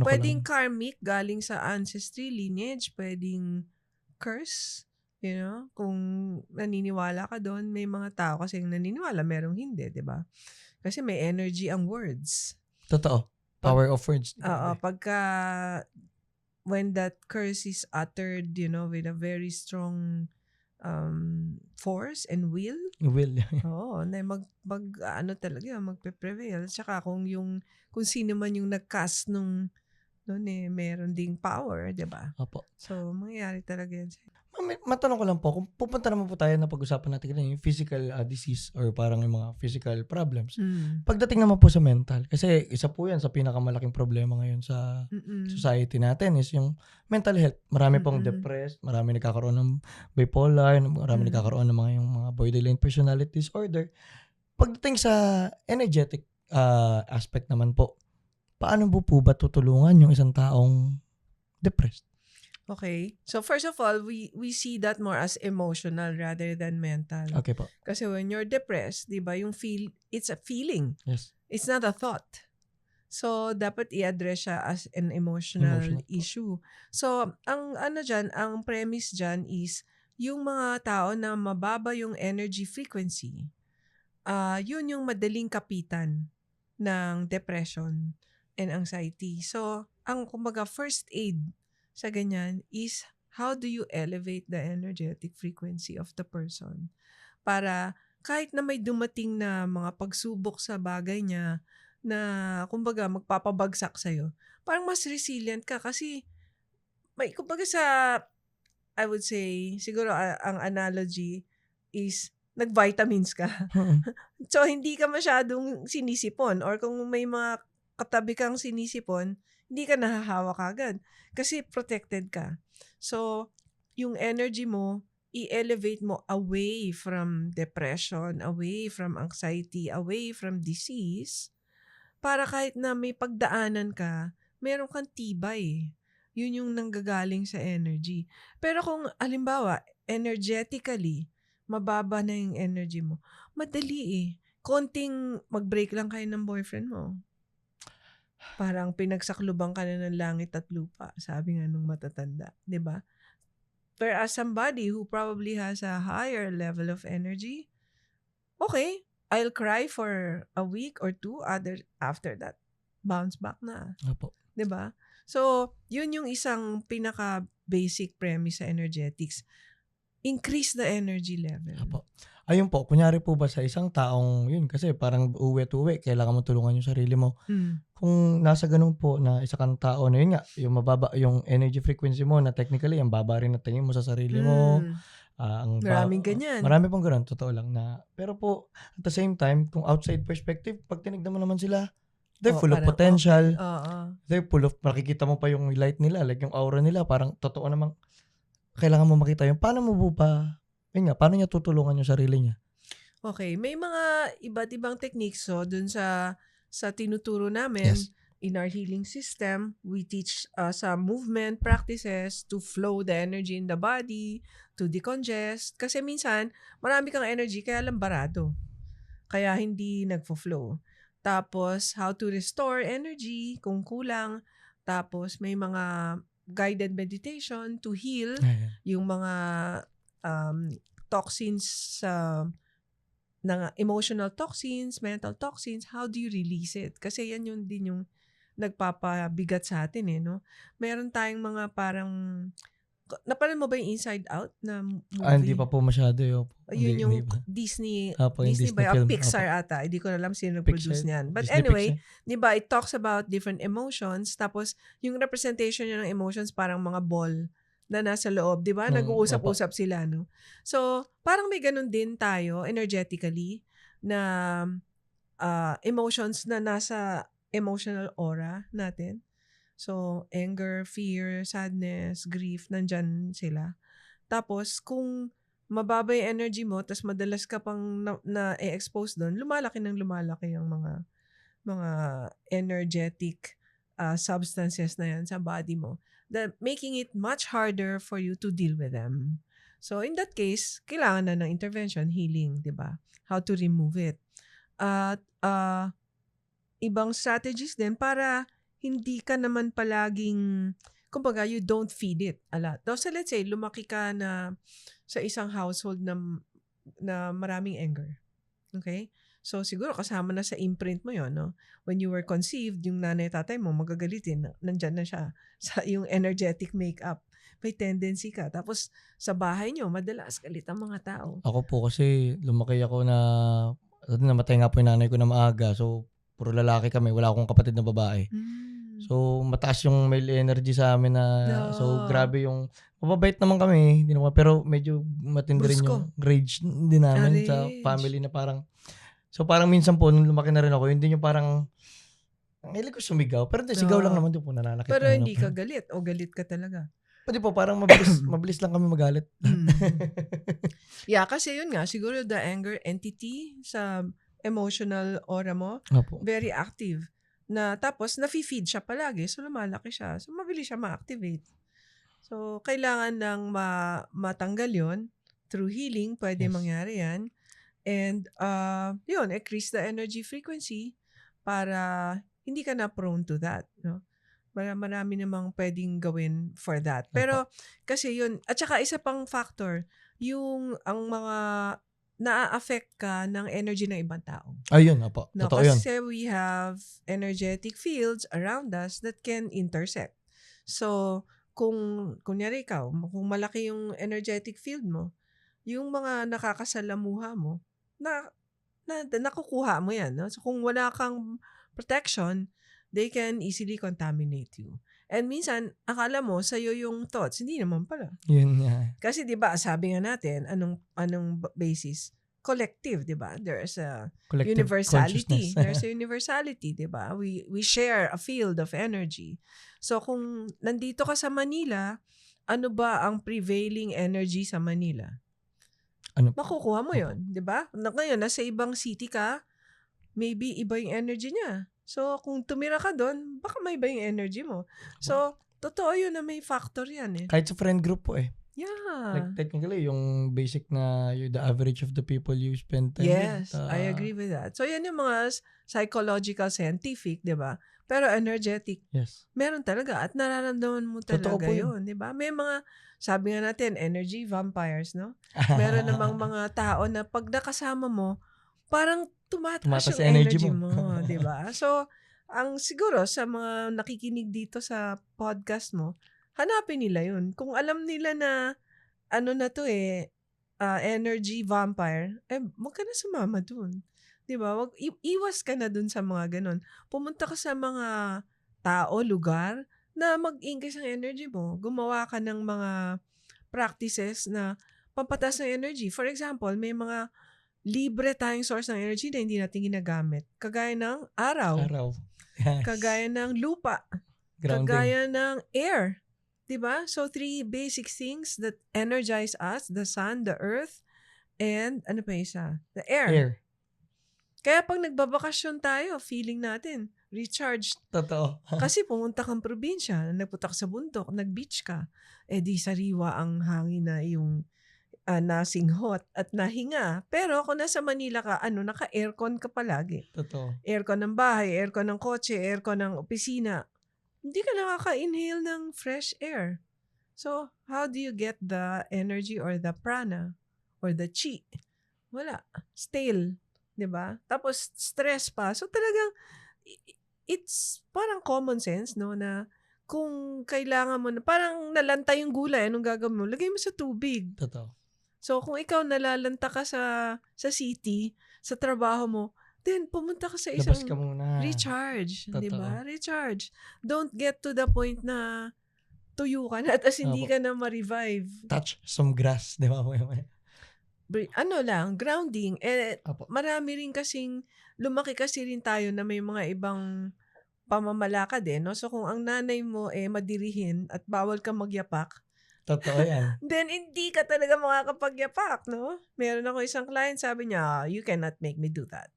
pwedeng karmic galing sa ancestry, lineage, pwedeng curse, kung naniniwala ka doon. May mga tao kasi naniniwala, merong hindi, di ba? Kasi may energy ang words. Totoo. Power of words. Pagka when that curse is uttered, with a very strong force and will. Will. Oo, na talaga, magpe-prevail. Tsaka kung sino man yung nag-cast noon meron ding power, di ba? Opo. So, mangyayari talaga yan. Matanong ko lang po, kung pupunta naman po tayo na pag-usapan natin kanina, yung physical disease or parang yung mga physical problems. Pagdating naman po sa mental, kasi isa po yan sa pinakamalaking problema ngayon sa society natin is yung mental health. Marami pong depressed, marami nagkakaroon ng bipolar, marami nagkakaroon ng yung mga borderline personality disorder. Pagdating sa energetic aspect naman po, paano po ba tutulungan yung isang taong depressed? Okay. So first of all, we see that more as emotional rather than mental. Okay po. Kasi when you're depressed, 'di ba, it's a feeling. Yes. It's not a thought. So dapat i-address siya as an emotional issue. So ang ang premise diyan is yung mga tao na mababa yung energy frequency. Yun yung madaling kapitan ng depression and anxiety. So ang kumbaga first aid sa ganyan is how do you elevate the energetic frequency of the person para kahit na may dumating na mga pagsubok sa bagay niya na kumbaga magpapabagsak sa'yo, parang mas resilient ka kasi may kumbaga I would say, siguro ang analogy is nag-vitamins ka. So hindi ka masyadong sinisipon or kung may mga katabi kang sinisipon, hindi ka nahahawak agad kasi protected ka. So, yung energy mo, i-elevate mo away from depression, away from anxiety, away from disease, para kahit na may pagdaanan ka, meron kang tibay. Yun yung nanggagaling sa energy. Pero kung, halimbawa, energetically, mababa na yung energy mo. Madali eh. Konting mag-break lang kayo ng boyfriend mo. Parang pinagsakluban ka na ng langit at lupa, sabi nga nung matatanda, 'di ba? Whereas somebody who probably has a higher level of energy, okay, I'll cry for a week or two, after that, bounce back na. Opo. 'Di ba? So, yun yung isang pinaka-basic premise sa energetics. Increase the energy level. Opo. Ayun po, kunyari po ba sa isang taong, yun kasi parang uwi at uwi, kailangan mo tulungan yung sarili mo. Kung nasa ganun po na isa kang tao na yun nga, yung mababa, yung energy frequency mo na technically, ang baba rin na tingin mo sa sarili mo. Maraming ganyan. Marami pong ganun, totoo lang na. Pero po, at the same time, kung outside perspective, pag tinignan mo naman sila, they're full of Parang potential. Oo. They're full of, makikita mo pa yung light nila, like yung aura nila, parang totoo namang, kailangan mo makita yung, paano mo po ba, yun nga, paano niya tutulungan yung sarili niya? Okay, may mga iba't ibang techniques dun sa tinuturo namin. Yes. In our healing system, we teach some movement practices to flow the energy in the body, to decongest. Kasi minsan, marami kang energy kaya lang barado. Kaya hindi nagfo-flow. Tapos, how to restore energy kung kulang. Tapos, may mga guided meditation to heal yung mga toxins ng emotional toxins, mental toxins. How do you release it? Kasi yan yun din yung nagpapabigat sa atin no? Meron tayong mga parang, napanood mo ba yung Inside Out na movie? Hindi pa po masyado yun. Yun yung Hindi pa. Disney Disney ba? film. Pixar ata. Hindi ko alam sino nag-produce niyan. But Disney anyway, Pixar. di ba, it talks about different emotions. Tapos, yung representation niya ng emotions parang mga ball na nasa loob. Di ba? Nag-uusap-usap sila, no? So, parang may ganun din tayo, energetically, na emotions na nasa emotional aura natin. So, anger, fear, sadness, grief, nandyan sila. Tapos, kung mababa yung energy mo, tas madalas ka pang na-expose doon, lumalaki ang mga energetic substances na yan sa body mo, that making it much harder for you to deal with them. So, in that case, kailangan na ng intervention, healing, di ba? How to remove it. At ibang strategies din para hindi ka naman palaging, kumbaga, you don't feed it a lot. So, let's say, lumaki ka na sa isang household na maraming anger. Okay? So, siguro kasama na sa imprint mo yon, no? When you were conceived, yung nanay tatay mo, magagalitin, nandyan na siya sa yung energetic makeup. May tendency ka. Tapos, sa bahay nyo, madalas galit ang mga tao. Ako po kasi, lumaki ako na, namatay nga po yung nanay ko na maaga. So, puro lalaki kami. Wala akong kapatid na babae. So, mataas yung male energy sa amin na, so, grabe yung, mababait naman kami, hindi naman, pero medyo matindi rin yung rage din namin sa family na parang, so parang minsan po, nung lumaki na rin ako, hindi yung parang, ang hilig ko sumigaw, pero sigaw lang naman doon po, nananakit. Pero hindi ka galit, o galit ka talaga? Pwede po, parang mabilis lang kami magalit. Yeah, kasi yun nga, siguro the anger entity sa emotional aura mo, very active. Na tapos nafi-feed siya palagi, so lumalaki siya. So mabilis siya ma-activate. So kailangan nang matanggal 'yon through healing, pwede mangyari 'yan. And yun, increase the energy frequency para hindi ka na prone to that, no? Marami namang pwedeng gawin for that. Pero kasi yun, at saka isa pang factor, yung ang mga na-affect ka ng energy ng ibang tao. Ayun, apo. No, totoo yun. kasi we have energetic fields around us that can intersect. So, kunyari ikaw, kung malaki yung energetic field mo, yung mga nakakasalamuha mo, nakukuha mo yan. No? So, kung wala kang protection, they can easily contaminate you. And minsan, akala mo, sa'yo yung thoughts. Hindi naman pala. Yun nga. Kasi diba, sabi nga natin, anong basis? Collective, diba? There's a collective universality. There's a universality, diba? We share a field of energy. So, kung nandito ka sa Manila, ano ba ang prevailing energy sa Manila? Makukuha mo yon, diba? Ngayon, nasa ibang city ka, maybe iba yung energy niya. So, kung tumira ka doon, baka may iba yung energy mo. So, totoo yun na may factor yan eh. Kahit sa friend group po eh. Yeah. Technically, yung basic na the average of the people you spend time with. Yes, I agree with that. So, yan yung mga psychological, scientific, di ba? Pero energetic, Yes. meron talaga at nararamdaman mo Totoo talaga po yun. yun, di ba? May mga, sabi nga natin, energy vampires, no? Meron namang mga tao na pag nakasama mo, parang tumataas Tumataas yung energy energy mo. mo, di ba? So, ang siguro sa mga nakikinig dito sa podcast mo, hanapin nila yun. Kung alam nila na, ano na to energy vampire, wag ka na sumama dun. Di ba? Iwas ka na dun sa mga ganun. Pumunta ka sa mga tao, lugar, na mag-increase ang energy mo. Gumawa ka ng mga practices na pampatas ng energy. For example, may mga libre tayong source ng energy na hindi natin ginagamit. Kagaya ng araw. Yes. Kagaya ng lupa. Grounding. Kagaya ng air. Diba? So, 3 basic things that energize us, the sun, the earth, and ano pa isa? The air. Kaya pag nagbabakasyon tayo, feeling natin, recharged. Totoo. Kasi pumunta kang probinsya, nagpunta ka sa bundok, nag-beach ka, di sariwa ang hangin na yung nasinghot at nahinga. Pero kung nasa Manila ka, naka-aircon ka palagi. Totoo. Aircon ng bahay, aircon ng kotse, aircon ng opisina. Hindi ka nakaka-inhale ng fresh air. So, how do you get the energy or the prana or the chi? Wala. Stale. Diba? Tapos, stress pa. So, talagang, it's parang common sense, no, na kung kailangan mo na, parang nalanta yung gulay, anong gagawin mo? Lagay mo sa tubig. Totoo. So, kung ikaw nalalanta ka sa city, sa trabaho mo, then pumunta ka sa isang Labas ka muna. recharge. Totoo. Diba? Recharge. Don't get to the point na tuyo ka na at hindi ka na ma-revive. Touch some grass. Di ba? Grounding. Marami rin kasing, lumaki kasi rin tayo na may mga ibang pamamalakad no? So, kung ang nanay mo madirihin at bawal ka magyapak, totoo yan. then, hindi ka talaga makakapagyapak, no? Meron ako isang client, sabi niya, you cannot make me do that.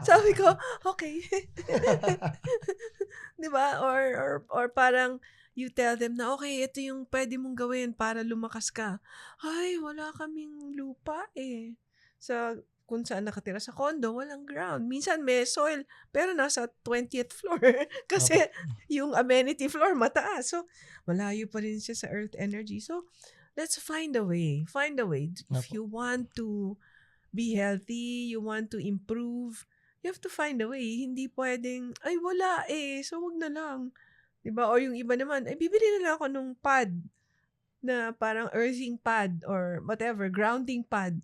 Sabi ko, okay. Diba? Or parang, you tell them na, okay, ito yung pwede mong gawin para lumakas ka. Ay, wala kaming lupa kung saan nakatira sa condo, walang ground. Minsan may soil, pero nasa 20th floor. Kasi yung amenity floor mataas. So, malayo pa rin siya sa earth energy. So, let's find a way. Find a way. If you want to be healthy, you want to improve, you have to find a way. Hindi pwedeng, ay wala so wag na lang. Diba? O yung iba naman, bibili na lang ako nung pad na parang earthing pad or whatever, grounding pad.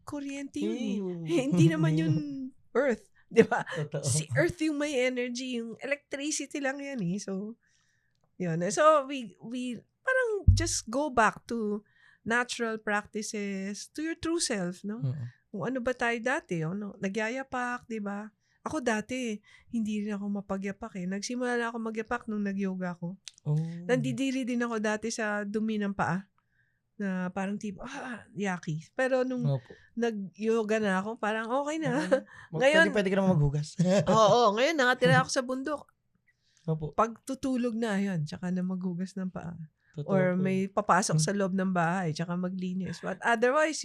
Kuryente yun hindi naman yun earth. Diba? Totoo. Si earth yung may energy, yung electricity lang yan So, yun. So, we parang just go back to natural practices, to your true self, no? Kung ano ba tayo dati, nagyayapak, di ba? Ako dati, hindi rin ako mapagyapak Nagsimula na ako magyapak nung nag-yoga ako. Nandidiri din ako dati sa dumi ng paa. Na parang tipo, yucky. Pero nung nag-yoga na ako, parang okay na. Ngayon, pwede ka naman maghugas. Oo, ngayon nakatira ako sa bundok. Opo. Pag tutulog na, yun, tsaka na maghugas ng paa. Totoo Or po. may papasok sa loob ng bahay, tsaka maglinis. But otherwise,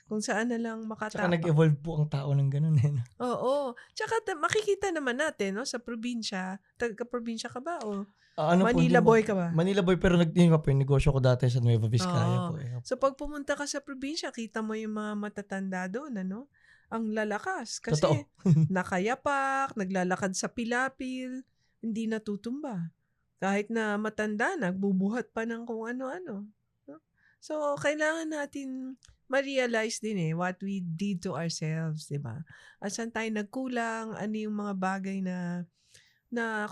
kung saan na lang makatapak. Tsaka nag-evolve po ang tao ng ganun Oo. Tsaka makikita naman natin, sa probinsya. Taga-probinsya ka ba? O Manila Manila boy ka ba? Manila boy, pero yung negosyo ko dati sa Nueva Vizcaya po. So, pag pumunta ka sa probinsya, kita mo yung mga matatanda doon, ang lalakas. Kasi nakayapak, naglalakad sa pilapil, hindi natutumba. Kahit na matanda, nagbubuhat pa ng kung ano-ano. So, kailangan natin ma-realize din what we did to ourselves, di ba? At saan tayo nagkulang, ano yung mga bagay na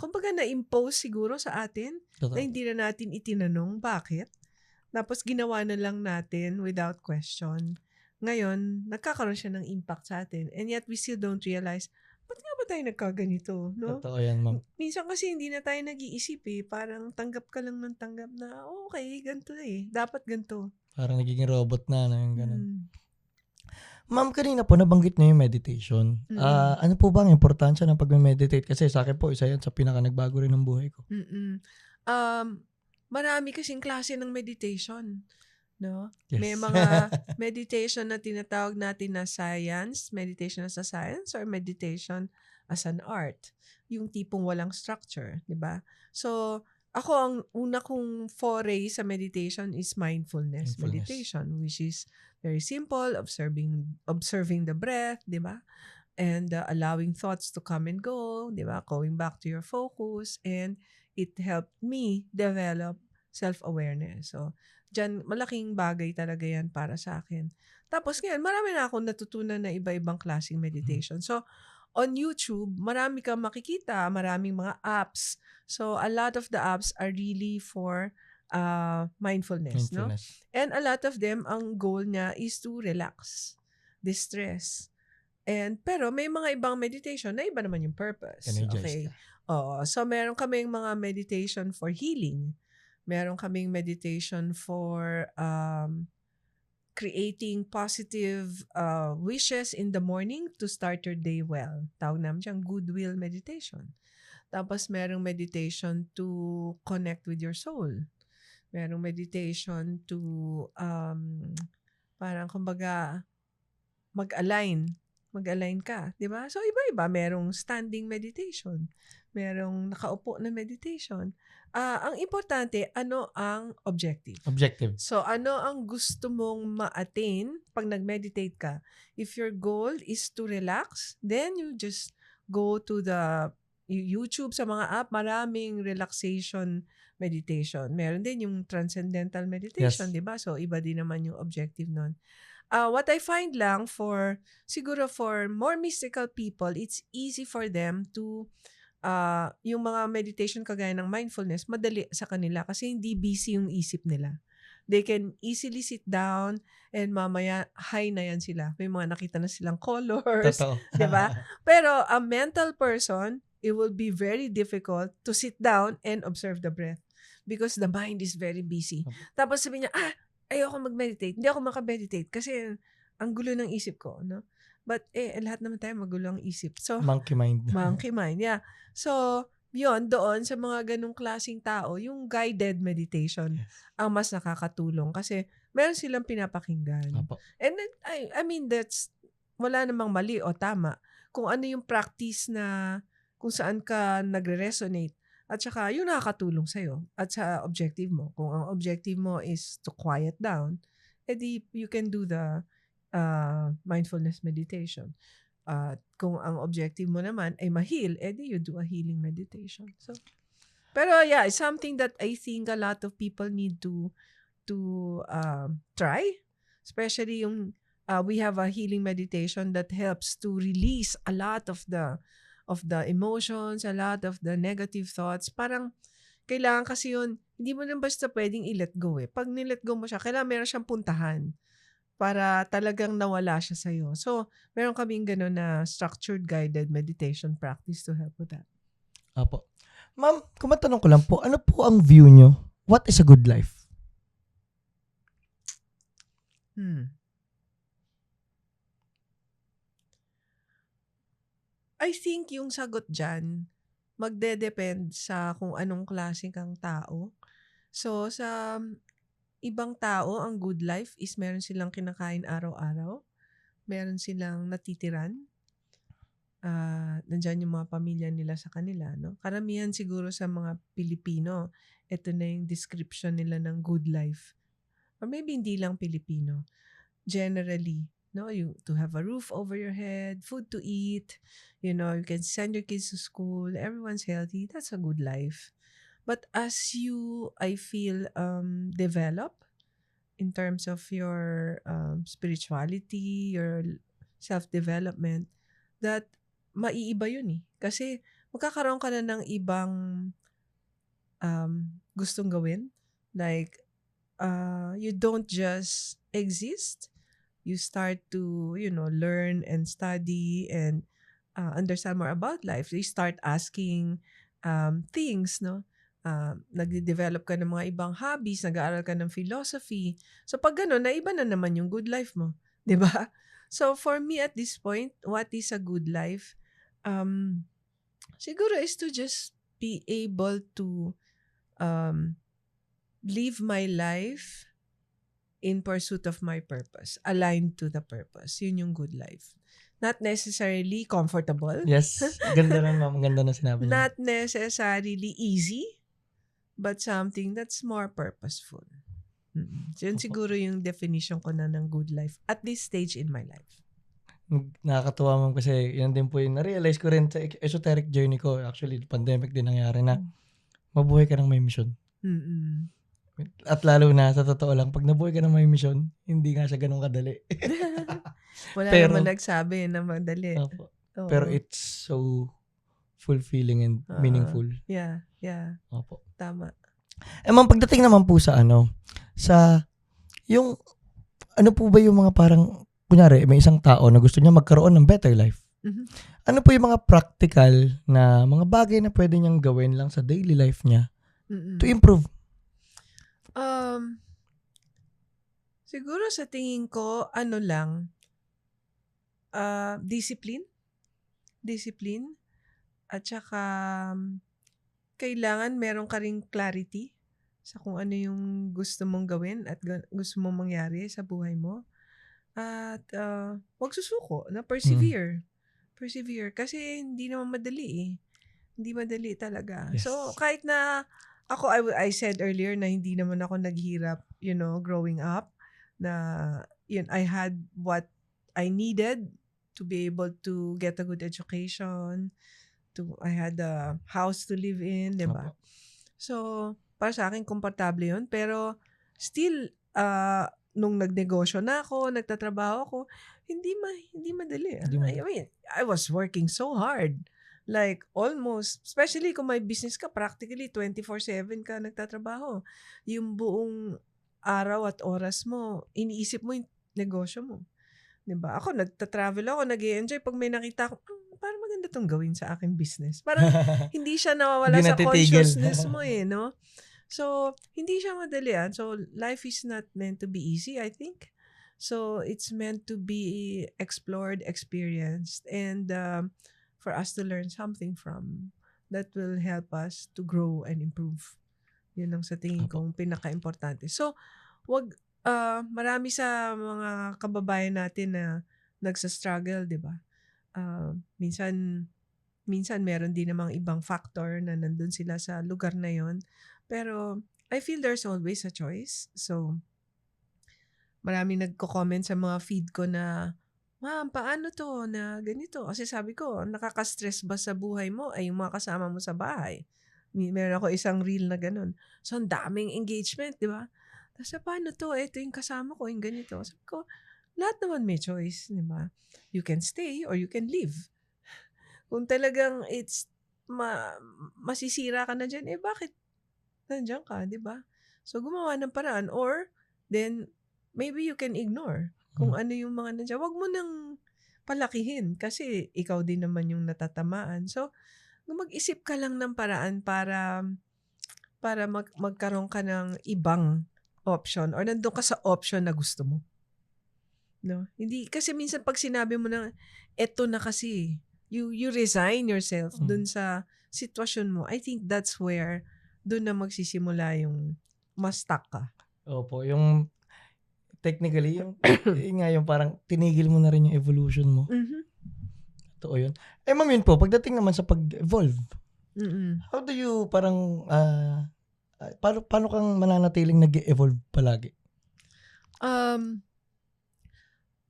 kumbaga na-impose siguro sa atin, na hindi na natin itinanong bakit. Tapos ginawa na lang natin without question. Ngayon, nagkakaroon siya ng impact sa atin. And yet, we still don't realize, ba't nga ba tayo nagkaganito? No? Totoo yan, ma'am. Minsan kasi hindi na tayo nag-iisip Parang tanggap ka lang ng tanggap na, okay, ganito dapat ganito. Parang nagiging robot na yung ganun. Ma'am, kanina po nabanggit niyo yung meditation. Ano po ba ang importansya ng pag-meditate? Kasi sa akin po, isa yan sa pinaka nagbago rin ng buhay ko. marami kasing klase ng meditation, no? Yes. May mga meditation na tinatawag natin na science, meditation as a science, or meditation as an art. Yung tipong walang structure, di ba? So, ako ang una kong foray sa meditation is mindfulness meditation, which is very simple, observing the breath, di ba? And allowing thoughts to come and go, di ba? Going back to your focus, and it helped me develop self-awareness. So, dyan, malaking bagay talaga yan para sa akin. Tapos ngayon, marami na akong natutunan na iba-ibang klaseng meditation. So, on YouTube, marami kang makikita, maraming mga apps. So, a lot of the apps are really for mindfulness, no? And a lot of them, ang goal niya is to relax, distress. Pero may mga ibang meditation na iba naman yung purpose. Okay. So meron kaming mga meditation for healing. Meron kaming meditation for creating positive wishes in the morning to start your day well. Tawag namin siyang goodwill meditation. Tapos merong meditation to connect with your soul. Merong meditation to parang kumbaga mag-align ka, di ba? So, iba-iba. Merong standing meditation. Merong nakaupo na meditation. Ang importante, ano ang objective? So, ano ang gusto mong ma-attain pag nag-meditate ka? If your goal is to relax, then you just go to the YouTube sa mga app, maraming relaxation meditation. Meron din yung transcendental meditation, di ba? So, iba din naman yung objective nun. What I find lang siguro for more mystical people, it's easy for them to, yung mga meditation kagaya ng mindfulness, madali sa kanila kasi hindi busy yung isip nila. They can easily sit down and mamaya, high na yan sila. May mga nakita na silang colors. Di ba? Pero a mental person, it will be very difficult to sit down and observe the breath because the mind is very busy. Tapos sabi niya, ayoko mag-meditate. Hindi ako maka-meditate kasi ang gulo ng isip ko, no? But lahat naman tayo magulo ang isip. So, monkey mind, yeah. So, yun, doon sa mga ganung klaseng tao, yung guided meditation ang mas nakakatulong kasi meron silang pinapakinggan. And then, I mean, that's, wala namang mali o tama. Kung ano yung practice na, kung saan ka nagre-resonate. At saka, yun nakakatulong sa'yo at sa objective mo. Kung ang objective mo is to quiet down, edi you can do the mindfulness meditation. Kung ang objective mo naman ay ma-heal, edi you do a healing meditation. So, pero yeah, it's something that I think a lot of people need to try. Especially yung, we have a healing meditation that helps to release a lot of the emotions, a lot of the negative thoughts. Parang, kailangan kasi yun, hindi mo lang basta pwedeng i-let go eh. Pag ni-let go mo siya, kailangan meron siyang puntahan para talagang nawala siya sa'yo. So, meron kaming gano'n na structured guided meditation practice to help with that. Apo. Ma'am, kung matanong ko lang po, ano po ang view nyo? What is a good life? I think yung sagot dyan, magde-depend sa kung anong klase kang tao. So, sa ibang tao, ang good life is meron silang kinakain araw-araw. Meron silang natitiran. Nandyan yung mga pamilya nila sa kanila. No? Karamihan siguro sa mga Pilipino, ito na yung description nila ng good life. Or maybe hindi lang Pilipino. Generally, no, to have a roof over your head, food to eat, you can send your kids to school, everyone's healthy, that's a good life. But as you, I feel, develop in terms of your spirituality, your self-development, that maiiba yun eh. Kasi magkakaroon ka na ng ibang gustong gawin. Like, you don't just exist. You start to, learn and study and understand more about life. You start asking things, no? Nagde-develop ka ng mga ibang hobbies, nag-aaral ka ng philosophy. So pag gano'n, naiba na naman yung good life mo. 'Di ba? So for me at this point, what is a good life? Siguro is to just be able to live my life in pursuit of my purpose, aligned to the purpose. Yun yung good life. Not necessarily comfortable, Yes. Ganda na, ma'am. Ganda na sinabi niyo. not necessarily easy, but something that's more purposeful. So yun Opo. siguro yung definition ko na ng good life at this stage in my life. Nakakatuwa, ma'am, kasi yan din po yung na-realize ko rin sa esoteric journey ko. Actually, pandemic din nangyari na mabuhay ka ng may mission. Mm-mm. At lalo na, sa totoo lang, pag nabuhay ka ng may mission, hindi nga siya ganun kadali. Wala Pero- naman nagsabi na madali. Opo. Oo. Pero it's so fulfilling and meaningful. Yeah, Opo. tama. Ma'am, pagdating naman po sa yung, ano po ba yung mga parang, kunyari, may isang tao na gusto niya magkaroon ng better life. Mhm. Ano po yung mga practical na mga bagay na pwede niyang gawin lang sa daily life niya Mm-mm. to improve? Siguro sa tingin ko, discipline. Discipline. At saka, kailangan meron ka ring clarity sa kung ano yung gusto mong gawin at gusto mong mangyari sa buhay mo. At huwag susuko, na persevere. Persevere. Kasi hindi naman madali eh. Hindi madali talaga. Yes. So, kahit na ako, I said earlier na hindi naman ako naghirap, growing up. Na, I had what I needed to be able to get a good education. I had a house to live in, di ba? Opo. So, para sa akin, komportable yun. Pero, still, nung nagnegosyo na ako, nagtatrabaho ako, hindi madali. Hindi madali. I mean, I was working so hard. Like, almost, especially kung may business ka, practically 24/7 ka nagtatrabaho. Yung buong araw at oras mo, iniisip mo yung negosyo mo. Diba? Ako, nagta-travel ako, nag-i-enjoy. Pag may nakita ko, parang maganda tong gawin sa aking business. Parang hindi siya nawawala Hindi sa natitigil. consciousness mo no? So, hindi siya madali. So, life is not meant to be easy, I think. So, it's meant to be explored, experienced, and for us to learn something from that will help us to grow and improve. Yun ang sa tingin kong pinaka-importante. So, marami sa mga kababayan natin na nagsa-struggle, di ba? Minsan meron din namang ibang factor na nandun sila sa lugar na yon. Pero, I feel there's always a choice. So, maraming nagko-comment sa mga feed ko na, Ma'am, paano to na ganito? Kasi sabi ko, nakaka-stress ba sa buhay mo ay yung mga kasama mo sa bahay? Meron ako isang reel na ganun. So, ang daming engagement, di ba? Tapos, paano to? Ito yung kasama ko, yung ganito. Sabi ko, lahat naman may choice, di ba? You can stay or you can leave. Kung talagang masisira ka na dyan, bakit nandiyan ka, di ba? So, gumawa ng paraan or then, maybe you can ignore kung ano yung mga nandiyan. Huwag mo nang palakihin kasi ikaw din naman yung natatamaan. So, mag-isip ka lang ng paraan para magkaroon ka ng ibang option or nandun ka sa option na gusto mo. No? Hindi, kasi minsan pag sinabi mo na, eto na kasi, you resign yourself dun sa sitwasyon mo. I think that's where dun na magsisimula yung ma-stuck ka. Opo, yung technically, yung nga yung parang tinigil mo na rin yung evolution mo. Mm-hmm. Totoo yun. Ma'am, yun po, pagdating naman sa pag-evolve, Mm-hmm. how do you parang, paano kang mananatiling nag-evolve palagi?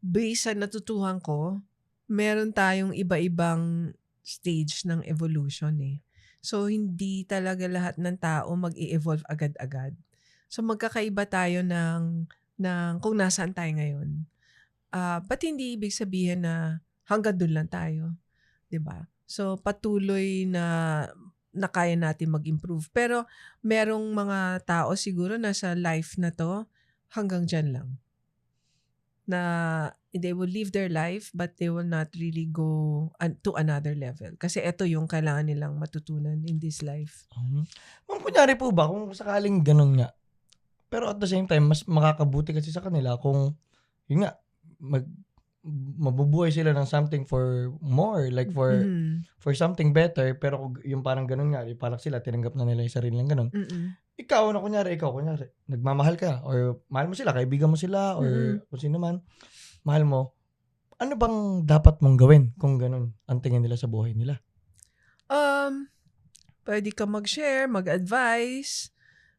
Based sa natutuhan ko, meron tayong iba-ibang stage ng evolution eh. So, hindi talaga lahat ng tao mag-i-evolve agad-agad. So, magkakaiba tayo ng kung nasaan tayo ngayon. But hindi ibig sabihin na hanggang doon lang tayo. 'Di ba? So, patuloy na kaya natin mag-improve. Pero, merong mga tao siguro na sa life na to, hanggang dyan lang. Na they will live their life but they will not really go to another level. Kasi ito yung kailangan nilang matutunan in this life. Ma'am, kunyari po ba, kung sakaling ganun nga, pero at the same time, mas makakabuti kasi sa kanila kung, yun nga, mabubuhay sila ng something for more, like for Mhm. for something better, pero kung yung parang ganun nga, yung parang sila tinanggap na nila yung sarili ng ganun. Mm. Ikaw kunyari, nagmamahal ka or mahal mo sila, kaibigan mo sila or Mm. kung sino man, mahal mo. Ano bang dapat mong gawin kung ganun ang tingin nila sa buhay nila? Pwede ka mag-share, mag-advise,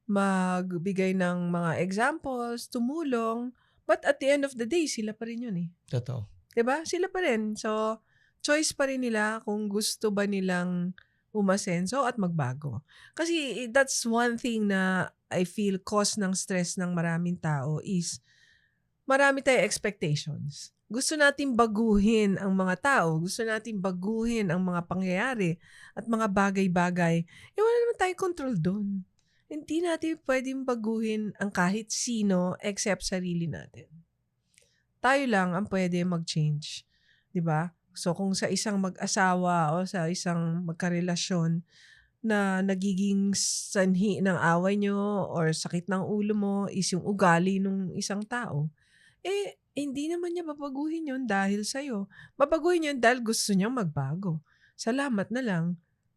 magbigay ng mga examples, tumulong. But at the end of the day, sila pa rin yun eh. Totoo. 'Di ba? Sila pa rin. So, choice pa rin nila kung gusto ba nilang umasenso at magbago. Kasi that's one thing na I feel cause ng stress ng maraming tao is marami tayong expectations. Gusto natin baguhin ang mga tao. Gusto natin baguhin ang mga pangyayari at mga bagay-bagay. Wala naman tayong control doon. Hindi natin pwedeng baguhin ang kahit sino except sarili natin. Tayo lang ang pwede mag-change. 'Di ba? So kung sa isang mag-asawa o sa isang magkarelasyon na nagiging sanhi ng away nyo or sakit ng ulo mo is yung ugali ng isang tao, hindi naman niya babaguhin yun dahil sa'yo. Babaguhin yun dahil gusto niyang magbago. Salamat na lang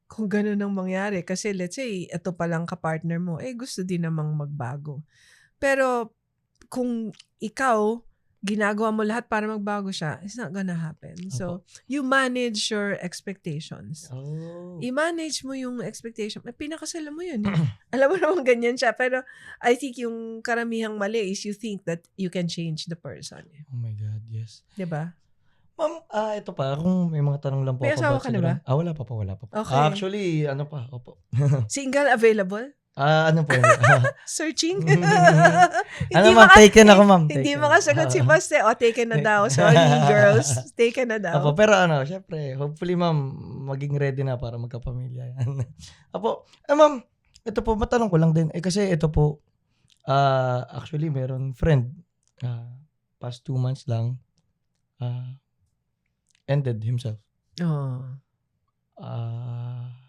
kung ganun ang mangyari. Kasi let's say, ito palang kapartner mo, gusto din namang magbago. Pero kung ikaw, ginagawa mo lahat para magbago siya, it's not gonna happen. So, you manage your expectations. Oh. I-manage mo yung expectation. Pinakasalan mo yun. Alam mo naman ganyan siya. Pero I think yung karamihang mali is you think that you can change the person. Oh my God, yes. Diba? Ma'am, ito pa, kung may mga tanong lang po May ako. asawa ka na ba? Wala pa po. Okay. Actually, opo. Single available? Ano po yun? Searching? Ano ma'am, taken ako ma'am. Hindi Taken. makasagot si Baste. Taken na daw. Sorry, girls. Taken na daw. Apo, pero syempre, hopefully ma'am, maging ready na para magkapamilya yan. Apo, ma'am, ito po, matanong ko lang din. Kasi ito po, actually, meron friend, past 2 months lang, ended himself. Oh.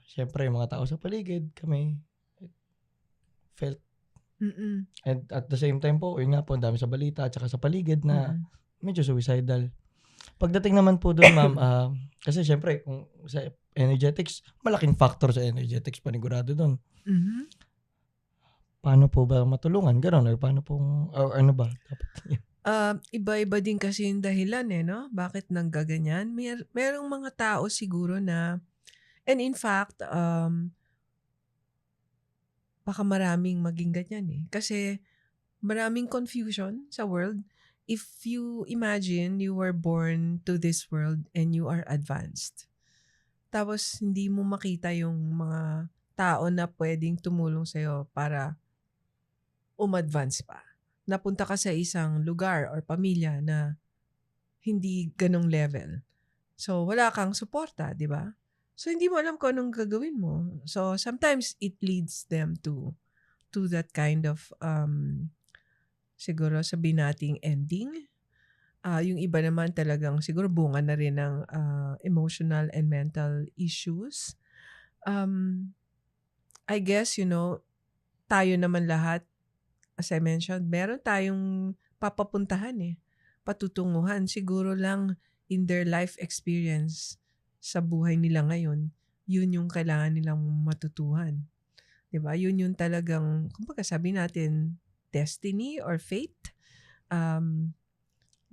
Syempre, yung mga tao sa paligid, kami, felt. Mm-mm. And at the same time po, yun nga po, ang dami sa balita at saka sa paligid na medyo suicidal. Pagdating naman po doon, ma'am, kasi syempre, kung sa energetics, malaking factor sa energetics, panigurado doon. Mm-hmm. Paano po ba matulungan? Ganon? Or paano pong, or ano ba? Iba-iba din kasi yung dahilan no? Bakit nanggaganyan? Merong mga tao siguro na, and in fact, baka maraming maging ganyan Kasi maraming confusion sa world. If you imagine you were born to this world and you are advanced, tapos hindi mo makita yung mga tao na pwedeng tumulong sa'yo para umadvance pa. Napunta ka sa isang lugar or pamilya na hindi ganong level. So, wala kang suporta, di ba? So, hindi mo alam kung anong gagawin mo. So, sometimes it leads them to that kind of, siguro sabihin nating ending. Yung iba naman talagang siguro bunga na rin ng emotional and mental issues. I guess, tayo naman lahat, as I mentioned, meron tayong papapuntahan patutunguhan. Siguro lang in their life experience sa buhay nila ngayon, yun yung kailangan nilang matutuhan. Diba? Yun yung talagang, kumbaga sabi natin, destiny or fate.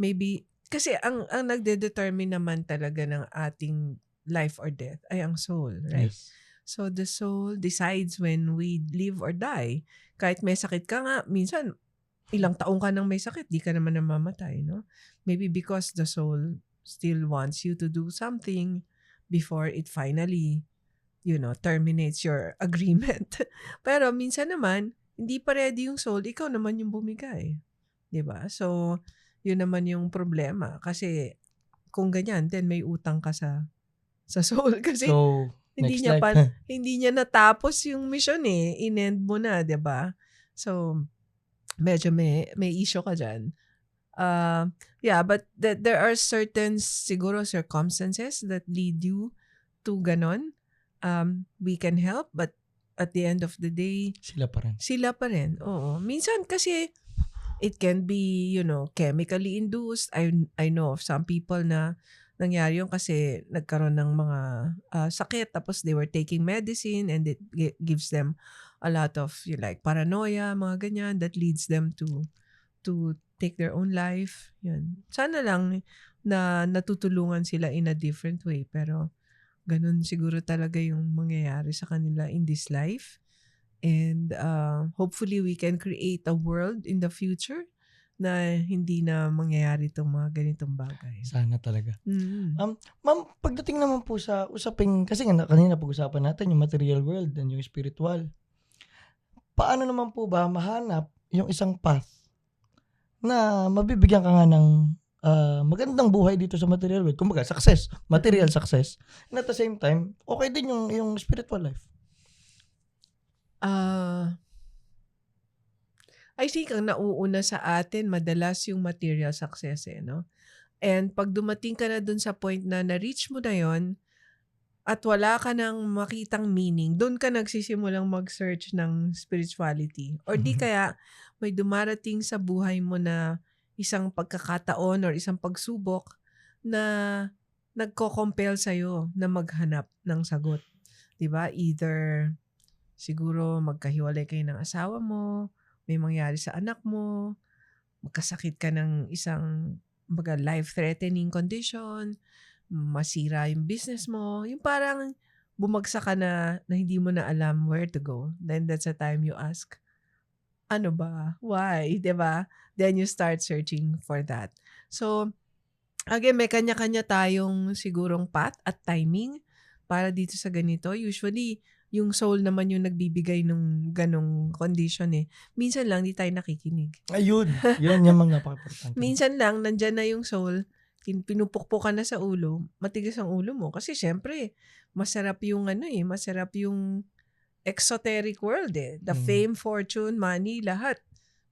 Maybe, kasi ang nagde-determine naman talaga ng ating life or death ay ang soul, right? Yes. So the soul decides when we live or die. Kahit may sakit ka nga, minsan ilang taong ka nang may sakit, di ka naman namamatay, no? Maybe because the soul still wants you to do something before it finally, terminates your agreement. Pero minsan naman, hindi pa ready yung soul, ikaw naman yung bumigay. Diba? So, yun naman yung problema. Kasi, kung ganyan, then may utang ka sa soul. Kasi, so, hindi niya natapos yung mission inend mo na, 'di ba? So medyo may issue ka diyan. But there are certain siguro circumstances that lead you to ganon. We can help, but at the end of the day, sila pa rin. Oo. Minsan kasi It can be, chemically induced. I know of some people na nangyari yun kasi nagkaroon ng mga sakit tapos they were taking medicine and it gives them a lot of like paranoia, mga ganyan that leads them to take their own life. Yan. Sana lang na natutulungan sila in a different way pero ganun siguro talaga yung mangyayari sa kanila in this life. And hopefully we can create a world in the future na hindi na mangyayari itong mga ganitong bagay. Sana talaga. Mm. Ma'am, pagdating naman po sa usaping, kasi kanina pag-usapan natin yung material world and yung spiritual. Paano naman po ba mahanap yung isang path na mabibigyan ka nga ng magandang buhay dito sa material world? Kumbaga, success, material success. And at the same time, okay din yung spiritual life. I think ang nauuna sa atin madalas yung material success no? And pag dumating ka na dun sa point na na-reach mo na yon at wala ka nang makitang meaning, dun ka nagsisimulang mag-search ng spirituality. Or di kaya may dumarating sa buhay mo na isang pagkakataon or isang pagsubok na nagko-compel sa'yo na maghanap ng sagot. Diba? Either siguro magkahiwalay kayo ng asawa mo, may mangyari sa anak mo, magkasakit ka ng isang life-threatening condition, masira yung business mo, yung parang bumagsak ka na hindi mo na alam where to go. Then that's the time you ask, ano ba? Why? Diba? Then you start searching for that. So, again, may kanya-kanya tayong sigurong path at timing para dito sa ganito. Usually, yung soul naman yung nagbibigay ng ganong condition Minsan lang, di tayo nakikinig. Ayun. Yun yung mga napaka-importante. Minsan lang, nandyan na yung soul, pinupukpo ka na sa ulo, matigas ang ulo mo. Kasi syempre, masarap yung masarap yung exoteric world The fame, fortune, money, lahat.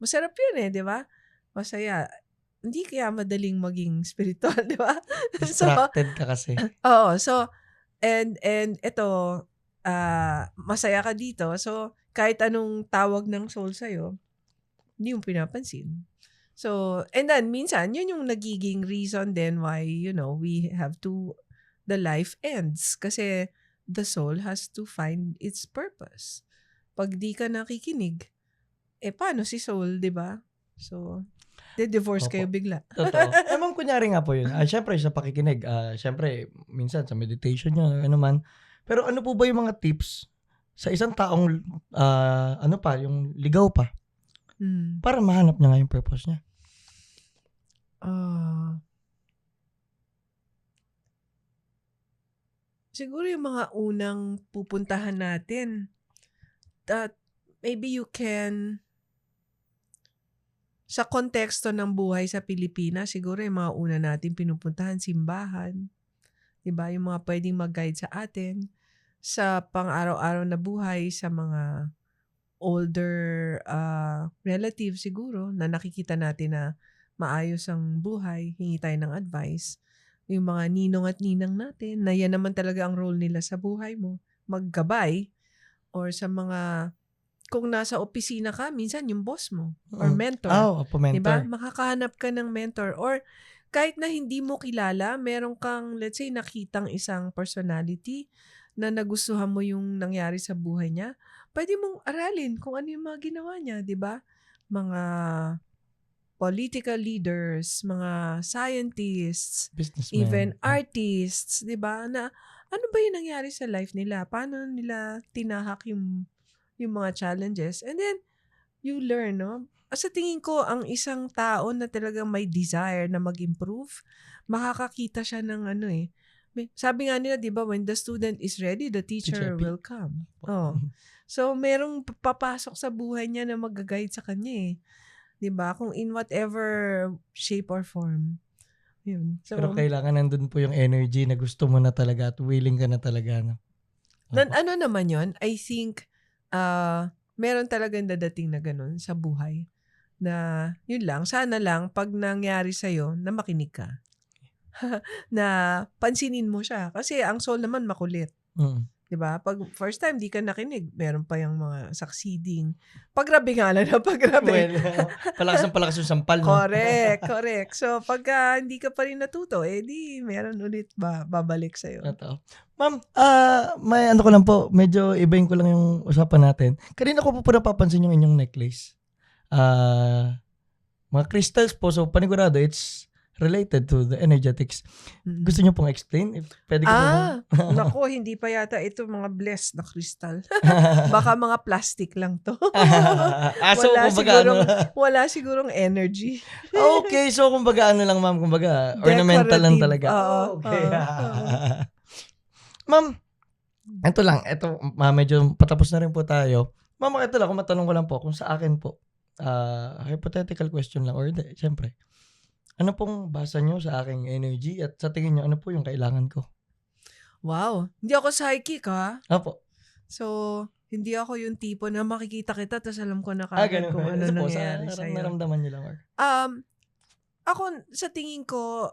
Masarap yun di ba? Masaya. Hindi kaya madaling maging spiritual, di ba? Distracted ka kasi. Oo. So, and ito, masaya ka dito. So, kahit anong tawag ng soul sa'yo, hindi mo pinapansin. So, and then, minsan, yun yung nagiging reason then why, we have the life ends. Kasi, the soul has to find its purpose. Pag di ka nakikinig, paano si soul, di ba? So, divorce kayo bigla. Totoo. Ma'am, kunyari nga po yun. Siyempre, sa pakikinig, siyempre, minsan sa meditation nyo, ano man. Pero ano po ba yung mga tips sa isang taong, yung ligaw pa, para mahanap niya nga yung purpose niya? Siguro yung mga unang pupuntahan natin, that maybe you can, sa konteksto ng buhay sa Pilipinas, siguro yung mga una natin pinupuntahan, simbahan. Diba? Yung mga pwedeng mag-guide sa atin sa pang-araw-araw na buhay, sa mga older relatives siguro na nakikita natin na maayos ang buhay, hingi tayo ng advice. Yung mga ninong at ninang natin, na yan naman talaga ang role nila sa buhay mo, maggabay. Or sa mga, kung nasa opisina ka, minsan yung boss mo or mentor. Mentor. Diba? Makakahanap ka ng mentor. Or kahit na hindi mo kilala, meron kang, let's say, nakitang isang personality na nagustuhan mo yung nangyari sa buhay niya, pwede mong aralin kung ano yung mga ginawa niya, di ba? Mga political leaders, mga scientists, businessmen, even artists, di ba? Na ano ba yung nangyari sa life nila? Paano nila tinahak yung mga challenges? And then, you learn, no? Sa tingin ko, ang isang tao na talagang may desire na mag-improve, makakakita siya ng sabi nga nila, di ba, when the student is ready, the teacher will come. So, merong papasok sa buhay niya na mag-guide sa kanya di ba? Kung in whatever shape or form. Yun. So, pero kailangan nandun po yung energy na gusto mo na talaga at willing ka na talaga. No? Ano naman yun? I think, meron talagang dadating na ganun sa buhay. Na, yun lang, sana lang, pag nangyari sa'yo, na makinig ka. Na pansinin mo siya. Kasi ang soul naman makulit. 'Di ba? Pag first time di ka nakinig, meron pa yung mga succeeding. Pagrabi nga lang na pagrabi. Well, palakas yung sampal, no? Correct. So, pagka hindi ka pa rin natuto, di meron ulit babalik sa'yo. Totoo. Ma'am, may ano ko lang po, medyo ibahin ko lang yung usapan natin. Kanina ko po napapansin yung inyong necklace. Mga crystals po, so panigurado, it's related to the energetics. Gusto niyo pong explain? If pwede ko po Naku, hindi pa yata ito mga blessed na crystal. Baka mga plastic lang to. So, Wala sigurong energy. Okay, so kumbaga ano lang ma'am, kumbaga ornamental lang talaga. Okay. Ma'am, ito medyo patapos na rin po tayo. Ma'am, ito lang, kung matanong ko lang po, kung sa akin po, hypothetical question lang, or hindi, syempre. Ano pong basa nyo sa aking energy at sa tingin nyo, ano po yung kailangan ko? Wow. Hindi ako psychic, ha? Opo. So, hindi ako yung tipo na makikita kita tapos alam ko na kagad kung ano nangyayari sa'yo. Naramdaman nyo lang, or? Ako, sa tingin ko,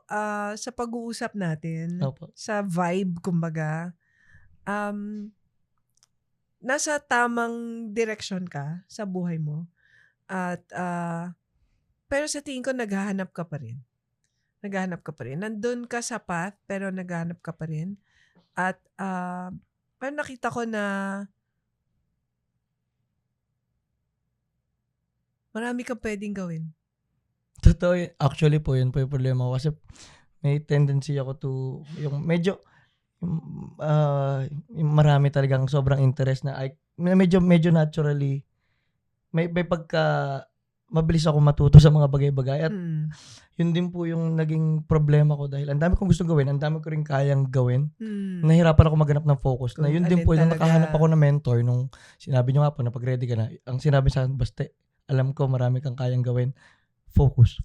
sa pag-uusap natin, Opo. sa vibe, kumbaga, nasa tamang direksyon ka sa buhay mo. At, pero sa tingin ko, naghahanap ka pa rin. Nandun ka sa path, pero naghahanap ka pa rin. At, parang nakita ko na marami kang pwedeng gawin. Totoo, actually po, yun po yung problema ko. Kasi may tendency ako to, yung medyo, yung marami talagang sobrang interest na, medyo naturally, may pagka, mabilis ako matuto sa mga bagay-bagay. At yun din po yung naging problema ko dahil ang dami kong gustong gawin, ang dami ko rin kayang gawin. Nahirapan ako maghanap ng focus. Na yun din po, yung nakahanap ako ng mentor nung sinabi nyo nga po na pag-ready ka na, ang sinabi sa akin, basta alam ko marami kang kayang gawin. Focus.